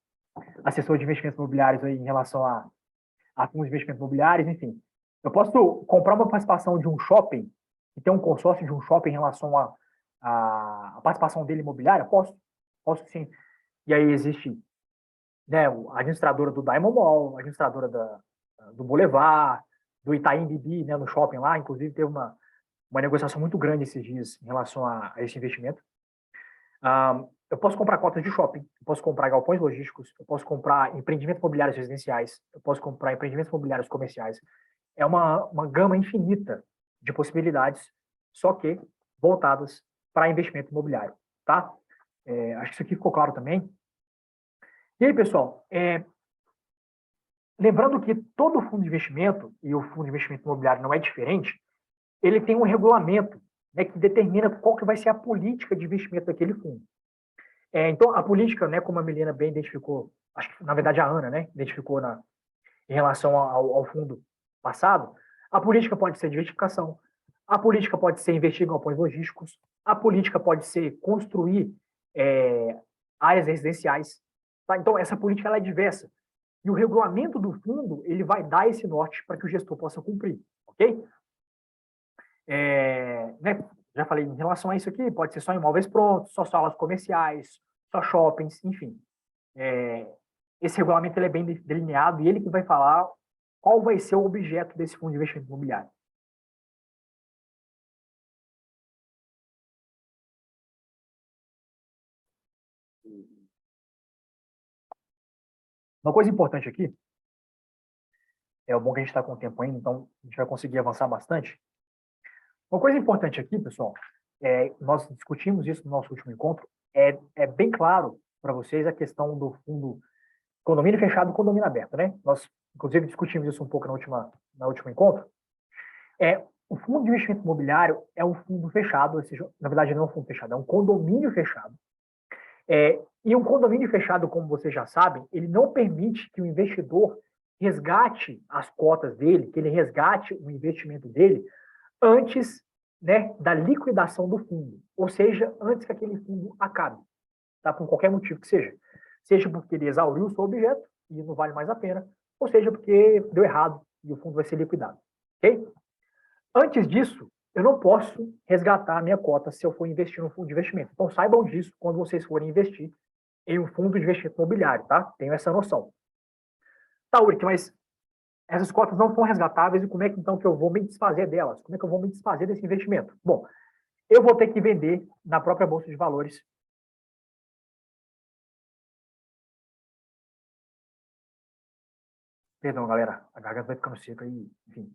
assessor de investimentos imobiliários aí em relação a fundos de investimentos imobiliários, enfim. Eu posso comprar uma participação de um shopping, e ter um consórcio de um shopping em relação a participação dele imobiliária? Posso sim. E aí existe, né, a administradora do Diamond Mall, a administradora do Boulevard, do Itaim Bibi, né, no shopping lá, inclusive teve uma negociação muito grande esses dias em relação a esse investimento. Eu posso comprar cotas de shopping, eu posso comprar galpões logísticos, eu posso comprar empreendimentos imobiliários residenciais, eu posso comprar empreendimentos imobiliários comerciais. É uma gama infinita de possibilidades, só que voltadas para investimento imobiliário, tá? Acho que isso aqui ficou claro também. E aí, pessoal, lembrando que todo fundo de investimento, e o fundo de investimento imobiliário não é diferente, ele tem um regulamento, né, que determina qual que vai ser a política de investimento daquele fundo. Então, a política, né, como a Milena bem identificou, acho que, na verdade, a Ana, né, identificou em relação ao fundo passado, a política pode ser diversificação, a política pode ser investir em galpões logísticos, a política pode ser construir áreas residenciais. Tá? Então, essa política ela é diversa. E o regulamento do fundo ele vai dar esse norte para que o gestor possa cumprir, ok? Né? Já falei em relação a isso aqui, pode ser só imóveis prontos, só salas comerciais, só shoppings, enfim. Esse regulamento ele é bem delineado e ele que vai falar qual vai ser o objeto desse fundo de investimento imobiliário. Uma coisa importante aqui, é bom que a gente está com o tempo ainda, então a gente vai conseguir avançar bastante. Uma coisa importante aqui, pessoal, nós discutimos isso no nosso último encontro, é bem claro para vocês a questão do fundo condomínio fechado e condomínio aberto, né? Nós, inclusive, discutimos isso um pouco no último encontro. O fundo de investimento imobiliário é um fundo fechado, ou seja, na verdade não é um fundo fechado, é um condomínio fechado. E um condomínio fechado, como vocês já sabem, ele não permite que o investidor resgate as cotas dele, que ele resgate o investimento dele antes, né, da liquidação do fundo, ou seja, antes que aquele fundo acabe, tá? Por qualquer motivo que seja. Seja porque ele exauriu o seu objeto e não vale mais a pena, ou seja porque deu errado e o fundo vai ser liquidado. Ok? Antes disso, eu não posso resgatar a minha cota se eu for investir no fundo de investimento. Então, saibam disso quando vocês forem investir em um fundo de investimento imobiliário, tá? Tenham essa noção. Tá, Uric, mas essas cotas não são resgatáveis e como é que então que eu vou me desfazer delas? Como é que eu vou me desfazer desse investimento? Bom, eu vou ter que vender na própria Bolsa de Valores. Perdão, galera, a garganta vai ficando seca aí, enfim.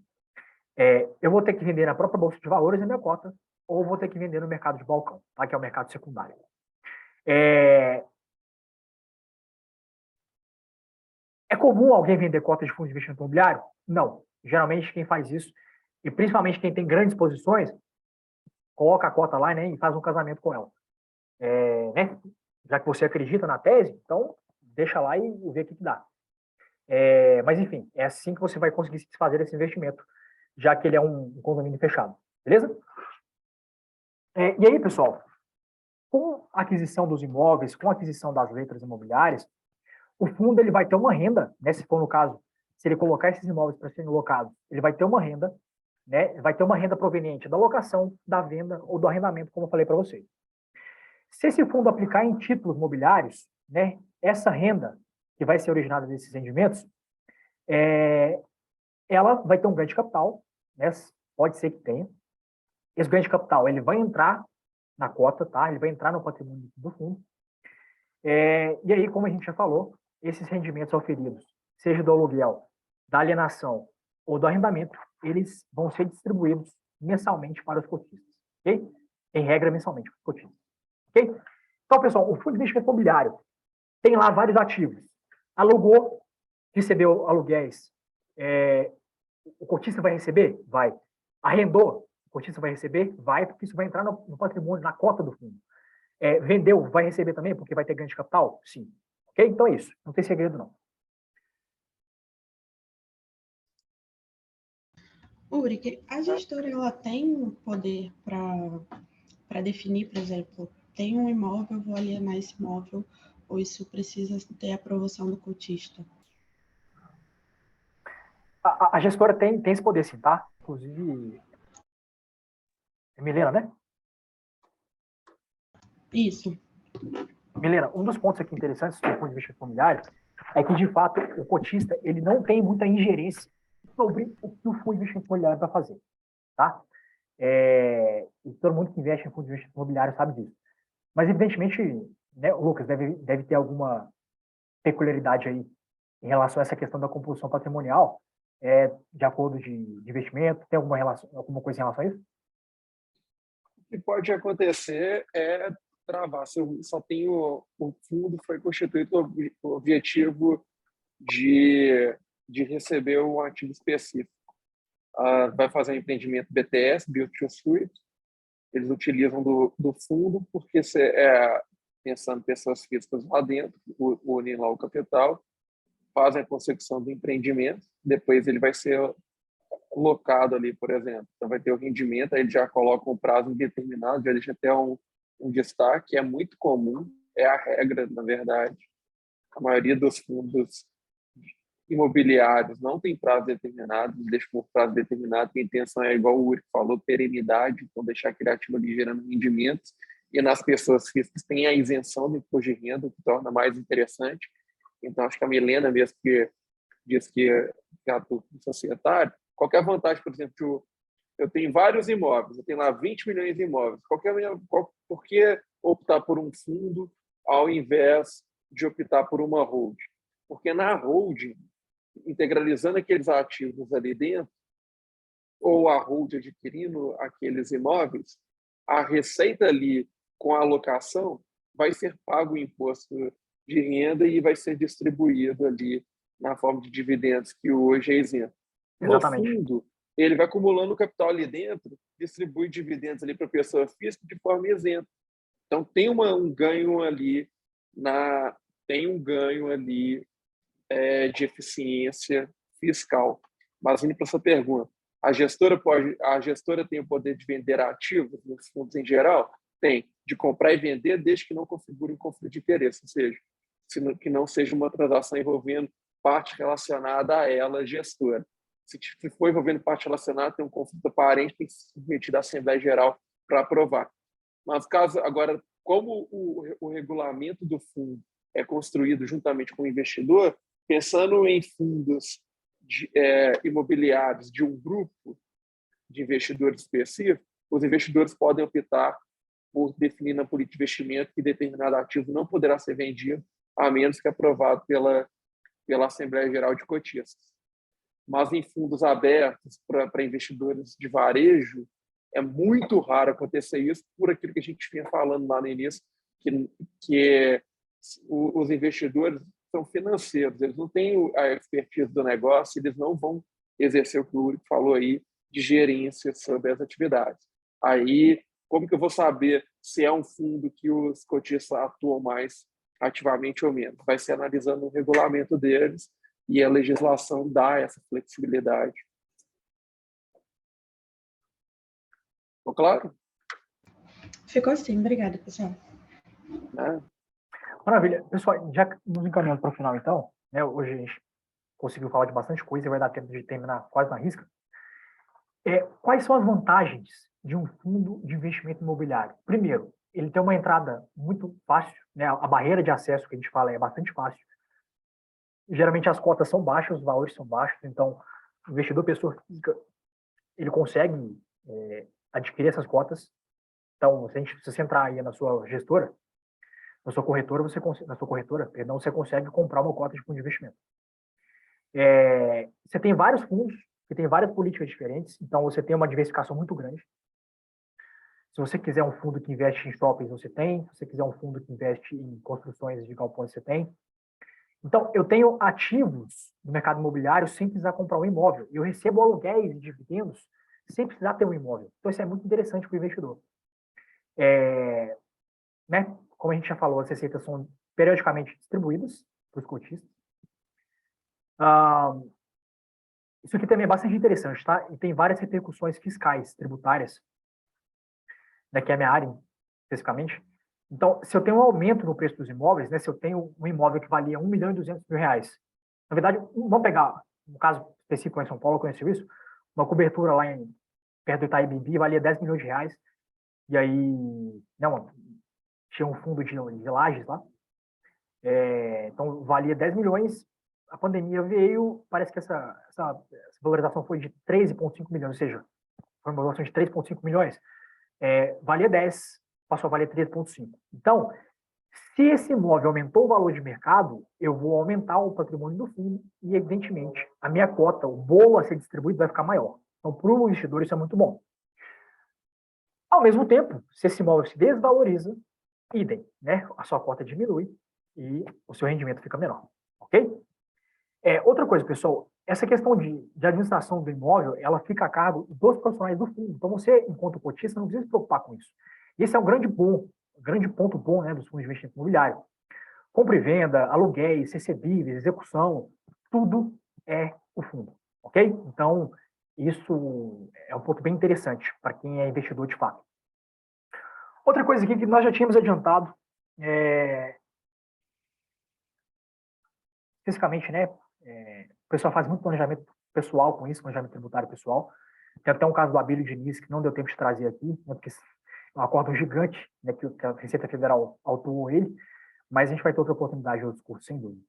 Eu vou ter que vender na própria Bolsa de Valores a minha cota, ou vou ter que vender no mercado de balcão, tá? Que é o mercado secundário. É comum alguém vender cota de fundo de investimento imobiliário? Não. Geralmente quem faz isso, e principalmente quem tem grandes posições, coloca a cota lá, né, e faz um casamento com ela. Né? Já que você acredita na tese, então deixa lá e vê o que dá. Mas enfim, é assim que você vai conseguir se desfazer desse investimento, já que ele é um condomínio fechado. Beleza? E aí, pessoal, com a aquisição dos imóveis, com a aquisição das letras imobiliárias, o fundo ele vai ter uma renda, né, se for no caso, se ele colocar esses imóveis para serem locados, ele vai ter uma renda, né, vai ter uma renda proveniente da locação, da venda ou do arrendamento, como eu falei para vocês. Se esse fundo aplicar em títulos imobiliários, né, essa renda que vai ser originada desses rendimentos, ela vai ter um ganho de capital, né, pode ser que tenha. Esse ganho de capital ele vai entrar na cota, tá? Ele vai entrar no patrimônio do fundo. E aí, como a gente já falou, esses rendimentos oferidos, seja do aluguel, da alienação ou do arrendamento, eles vão ser distribuídos mensalmente para os cotistas, ok? Em regra, mensalmente para os cotistas, ok? Então, pessoal, o fundo de investimento imobiliário tem lá vários ativos. Alugou, recebeu aluguéis, o cotista vai receber? Vai. Arrendou, o cotista vai receber? Vai, porque isso vai entrar no patrimônio, na cota do fundo. Vendeu, vai receber também, porque vai ter ganho de capital? Sim. Ok? Então é isso. Não tem segredo, não. Uric, a gestora ela tem poder para para definir, por exemplo, tem um imóvel, vou alienar esse imóvel, ou isso precisa ter aprovação do cotista? A gestora tem esse poder, sim, tá? Inclusive, é Milena, né? Isso. Milena, um dos pontos aqui interessantes do ponto de vista imobiliário é que, de fato, o cotista ele não tem muita ingerência sobre o que o fundo de investimento imobiliário vai fazer, tá? E todo mundo que investe em fundo de investimento imobiliário sabe disso. Mas, evidentemente, né, o Lucas deve ter alguma peculiaridade aí em relação a essa questão da composição patrimonial, de acordo de investimento, tem alguma coisa em relação a isso? O que pode acontecer é travar. Se eu só tenho o fundo foi constituído com o objetivo de receber um ativo específico. Vai fazer um empreendimento BTS, Build to Suit. Eles utilizam do fundo porque pensando em pessoas físicas lá dentro, unem lá o capital, fazem a consecução do empreendimento, depois ele vai ser locado ali, por exemplo. Então vai ter o rendimento, aí ele já coloca um prazo indeterminado, já deixa até um destaque, é muito comum, é a regra, na verdade. A maioria dos fundos imobiliários não tem prazo determinado, deixa por prazo determinado, a intenção é igual o Uri falou, perenidade, então deixar aquele ativo ali gerando rendimentos, e nas pessoas físicas tem a isenção do imposto de renda, que torna mais interessante. Então, acho que a Milena mesmo que diz que atua como societário, qualquer vantagem, por exemplo, eu tenho vários imóveis, eu tenho lá 20 milhões de imóveis, por que optar por um fundo ao invés de optar por uma holding? Porque na holding, integralizando aqueles ativos ali dentro, ou a holding adquirindo aqueles imóveis, a receita ali com a alocação vai ser pago o imposto de renda e vai ser distribuído ali na forma de dividendos, que hoje é isento. No Exatamente. fundo, ele vai acumulando capital ali dentro, distribui dividendos ali para a pessoa física de forma isenta. Então, tem um ganho ali de eficiência fiscal. Mas indo para essa pergunta, a gestora tem o poder de vender ativos nos fundos em geral? Tem, de comprar e vender, desde que não configure um conflito de interesse, ou seja, que não seja uma transação envolvendo parte relacionada a ela, gestora. Se for envolvendo parte relacionada, tem um conflito aparente, tem que ser submetido à Assembleia Geral para aprovar. Mas caso agora, como o regulamento do fundo é construído juntamente com o investidor, pensando em fundos imobiliários de um grupo de investidores específicos, os investidores podem optar por definir na política de investimento que determinado ativo não poderá ser vendido a menos que aprovado pela Assembleia Geral de Cotistas. Mas em fundos abertos para investidores de varejo, é muito raro acontecer isso, por aquilo que a gente vinha falando lá no início, que os investidores são financeiros, eles não têm a expertise do negócio, eles não vão exercer o que o Uri falou aí, de gerência sobre as atividades. Aí, como que eu vou saber se é um fundo que os cotistas atuam mais ativamente ou menos? Vai ser analisando o regulamento deles e a legislação dá essa flexibilidade. Ficou claro? Ficou sim, obrigada, pessoal. Né? Maravilha. Pessoal, já nos encaminhando para o final, então, né, hoje a gente conseguiu falar de bastante coisa e vai dar tempo de terminar quase na risca. Quais são as vantagens de um fundo de investimento imobiliário? Primeiro, ele tem uma entrada muito fácil, né? A barreira de acesso que a gente fala é bastante fácil. Geralmente as cotas são baixas, os valores são baixos, então o investidor pessoa física ele consegue adquirir essas cotas. Então, se você entrar aí na sua gestora, na sua corretora, você consegue comprar uma cota de fundo de investimento. Você tem vários fundos que têm várias políticas diferentes, então você tem uma diversificação muito grande. Se você quiser um fundo que investe em shoppings, você tem. Se você quiser um fundo que investe em construções de galpões, você tem. Então, eu tenho ativos no mercado imobiliário sem precisar comprar um imóvel. Eu recebo aluguéis e dividendos sem precisar ter um imóvel. Então, isso é muito interessante para o investidor. Né? Como a gente já falou, as receitas são periodicamente distribuídas para os cotistas. Isso aqui também é bastante interessante, tá? E tem várias repercussões fiscais, tributárias, né, que é a minha área, especificamente. Então, se eu tenho um aumento no preço dos imóveis, né, se eu tenho um imóvel que valia R$ 1.200.000, na verdade, vamos pegar um caso específico lá em São Paulo, eu conheci isso, uma cobertura lá perto do Itaim Bibi valia R$ 10 milhões, e aí, não, tinha um fundo de lajes lá, então valia 10 milhões, a pandemia veio, parece que essa valorização foi de 13,5 milhões, ou seja, foi uma valorização de 3,5 milhões, valia 10, passou a valer 3,5. Então, se esse imóvel aumentou o valor de mercado, eu vou aumentar o patrimônio do fundo e, evidentemente, a minha cota, o bolo a ser distribuído vai ficar maior. Então, para o investidor, isso é muito bom. Ao mesmo tempo, se esse imóvel se desvaloriza, idem, né? A sua cota diminui e o seu rendimento fica menor, ok? Outra coisa, pessoal, essa questão de administração do imóvel, ela fica a cargo dos profissionais do fundo. Então, você, enquanto cotista, não precisa se preocupar com isso. Esse é um grande ponto bom, né, dos fundos de investimento imobiliário. Compra e venda, aluguéis, recebíveis, execução, tudo é o fundo, ok? Então, isso é um ponto bem interessante para quem é investidor de fato. Outra coisa aqui que nós já tínhamos adiantado, especificamente, né, o pessoal faz muito planejamento pessoal com isso, planejamento tributário pessoal. Tem até um caso do Abílio Diniz, que não deu tempo de trazer aqui, né, porque é um acordo gigante, né, que a Receita Federal autuou ele, mas a gente vai ter outra oportunidade de outros cursos, sem dúvida.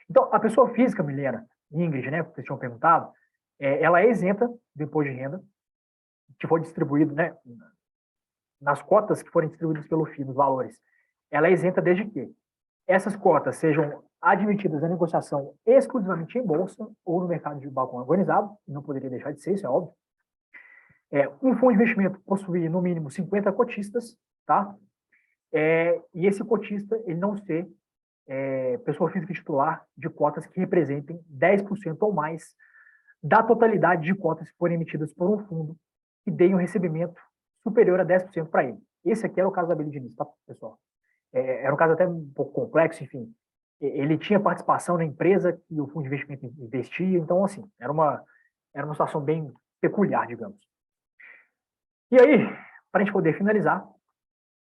Então, a pessoa física, Milena, Ingrid, né, que vocês tinham perguntado, ela é isenta do imposto de renda, que for distribuído, né, nas cotas que forem distribuídas pelo FII, nos valores. Ela é isenta desde que essas cotas sejam admitidas à negociação exclusivamente em bolsa ou no mercado de balcão organizado, não poderia deixar de ser, isso é óbvio. Um fundo de investimento possui, no mínimo, 50 cotistas, tá? E esse cotista, ele não ser pessoa física titular de cotas que representem 10% ou mais da totalidade de cotas que forem emitidas por um fundo que deem um recebimento superior a 10% para ele. Esse aqui era o caso da Abílio Diniz, tá, pessoal? Era um caso até um pouco complexo, enfim. Ele tinha participação na empresa que o fundo de investimento investia, então, assim, era uma situação bem peculiar, digamos. E aí, para a gente poder finalizar,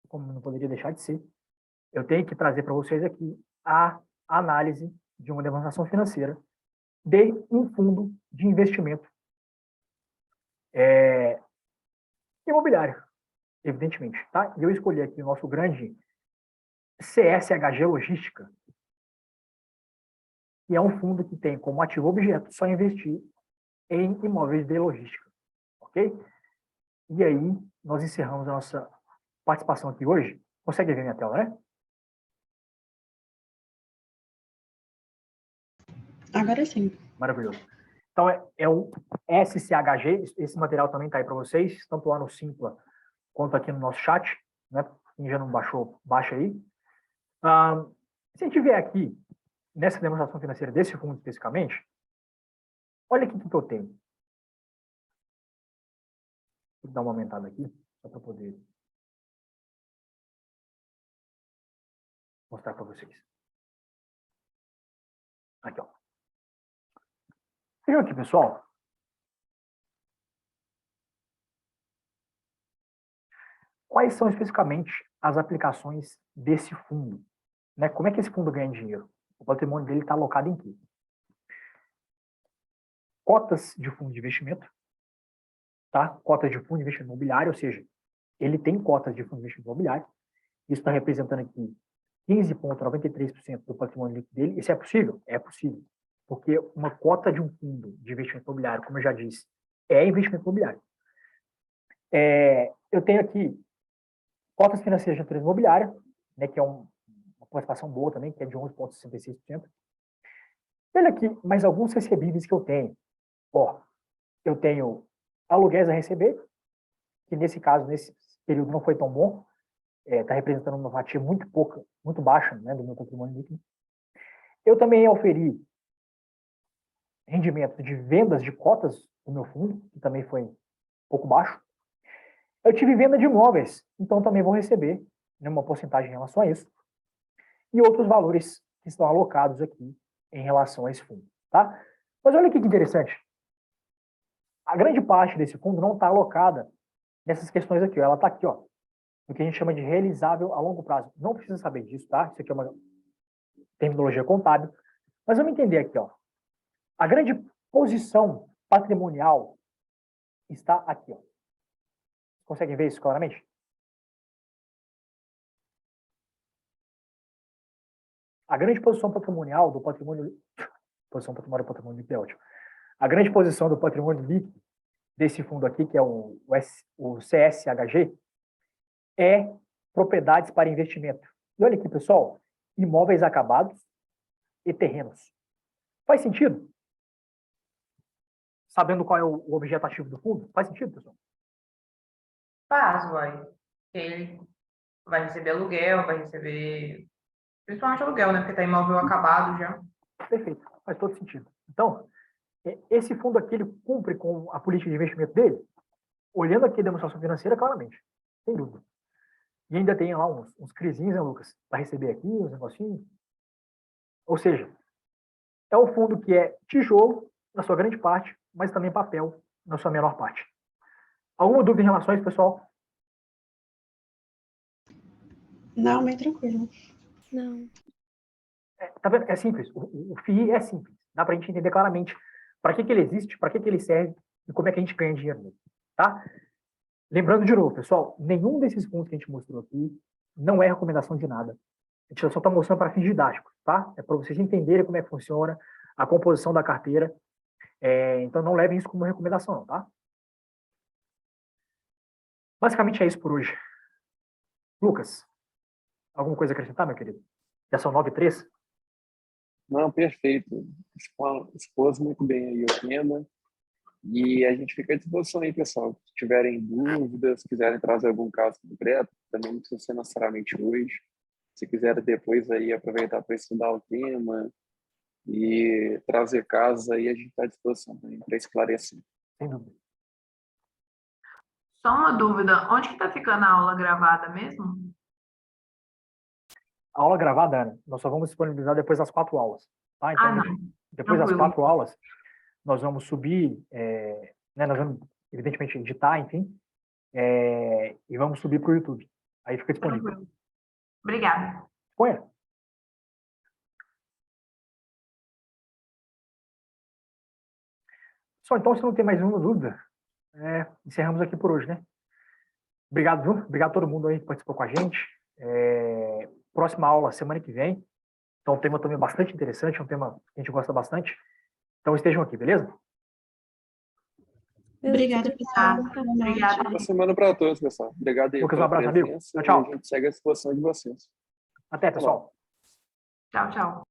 como não poderia deixar de ser, eu tenho que trazer para vocês aqui a análise de uma demonstração financeira de um fundo de investimento imobiliário, evidentemente, tá? E eu escolhi aqui o nosso grande CSHG Logística, que é um fundo que tem como ativo objeto só investir em imóveis de logística, ok? E aí, nós encerramos a nossa participação aqui hoje. Consegue ver minha tela, né? Agora sim. Maravilhoso. Então, é o SCHG, esse material também está aí para vocês, tanto lá no Simpla quanto aqui no nosso chat, né? Quem já não baixou, baixa aí. Se a gente vier aqui, nessa demonstração financeira desse fundo especificamente, olha aqui o que eu tenho. Vou dar uma aumentada aqui, só para poder mostrar para vocês. Aqui, ó. Vejam aqui, pessoal. Quais são especificamente as aplicações desse fundo? Né? Como é que esse fundo ganha dinheiro? O patrimônio dele está alocado em quê? Cotas de fundo de investimento, tá? Cotas de fundo de investimento imobiliário, ou seja, ele tem cotas de fundo de investimento imobiliário. Isso está representando aqui 15,93% do patrimônio líquido dele. Isso é possível? É possível. Porque uma cota de um fundo de investimento imobiliário, como eu já disse, é investimento imobiliário. Eu tenho aqui cotas financeiras de natureza imobiliária, né, que é uma participação boa também, que é de 11,66%. Olha aqui mais alguns recebíveis que eu tenho. Eu tenho aluguéis a receber, que nesse caso, nesse período, não foi tão bom. Está representando uma fatia muito pouca, muito baixa, né, do meu patrimônio líquido. Eu também auferi rendimento de vendas de cotas do meu fundo, que também foi um pouco baixo. Eu tive venda de imóveis, então também vou receber, né, uma porcentagem em relação a isso. E outros valores que estão alocados aqui em relação a esse fundo, tá? Mas olha aqui que interessante. A grande parte desse fundo não está alocada nessas questões aqui, ó. Ela está aqui, ó, do que a gente chama de realizável a longo prazo. Não precisa saber disso, tá? Isso aqui é uma terminologia contábil. Mas vamos entender aqui, ó. A grande posição patrimonial está aqui, ó. Conseguem ver isso claramente? A grande posição patrimonial do patrimônio... Posição patrimônio líquido é ótimo. A grande posição do patrimônio líquido desse fundo aqui, que é o CSHG, é propriedades para investimento. E olha aqui, pessoal, imóveis acabados e terrenos. Faz sentido? Sabendo qual é o objeto ativo do fundo? Faz sentido, pessoal? Faz, uai. Ele vai receber aluguel, vai receber... Principalmente aluguel, né? Porque tá imóvel acabado já. Perfeito, faz todo sentido. Então, esse fundo aqui, ele cumpre com a política de investimento dele, olhando aqui a demonstração financeira, claramente, sem dúvida. E ainda tem lá uns crisinhos, né, Lucas? Para receber aqui, uns negocinhos. Ou seja, é um fundo que é tijolo, na sua grande parte, mas também papel, na sua menor parte. Alguma dúvida em relação a isso, pessoal? Não, bem tranquilo. Não. Tá vendo? É simples. O FII é simples. Dá para a gente entender claramente para que ele existe, para que ele serve e como é que a gente ganha dinheiro nele. Tá? Lembrando de novo, pessoal, nenhum desses pontos que a gente mostrou aqui não é recomendação de nada. A gente só está mostrando para fins didáticos, tá? É para vocês entenderem como é que funciona a composição da carteira. Então, não levem isso como recomendação, não, tá? Basicamente é isso por hoje. Lucas, alguma coisa a acrescentar, meu querido? Já são 9h03? Não, perfeito. Expôs muito bem aí o tema. E a gente fica à disposição aí, pessoal. Se tiverem dúvidas, quiserem trazer algum caso concreto, também não precisa ser necessariamente hoje. Se quiserem depois aí aproveitar para estudar o tema e trazer casos aí, a gente está à disposição também para esclarecer. Sem dúvida. Só uma dúvida, onde que tá ficando a aula gravada mesmo? A aula gravada, Ana, nós só vamos disponibilizar depois das 4 aulas. Tá? Então, Não. depois das Tranquilo. 4 aulas, nós vamos subir, né, nós vamos, evidentemente, editar, enfim, e vamos subir para o YouTube. Aí fica disponível. Tranquilo. Obrigada. Põe. Só então, se não tem mais nenhuma dúvida, encerramos aqui por hoje, né? Obrigado, viu? Obrigado a todo mundo aí que participou com a gente. Próxima aula, semana que vem. Então, um tema também bastante interessante, é um tema que a gente gosta bastante. Então, estejam aqui, beleza? Obrigada, pessoal. Obrigada. Boa semana para todos, pessoal. Obrigado aí Lucas, um pela abraço, amigo. presença. Tchau, tchau. E a gente segue à disposição de vocês. Até, pessoal. Tchau, tchau.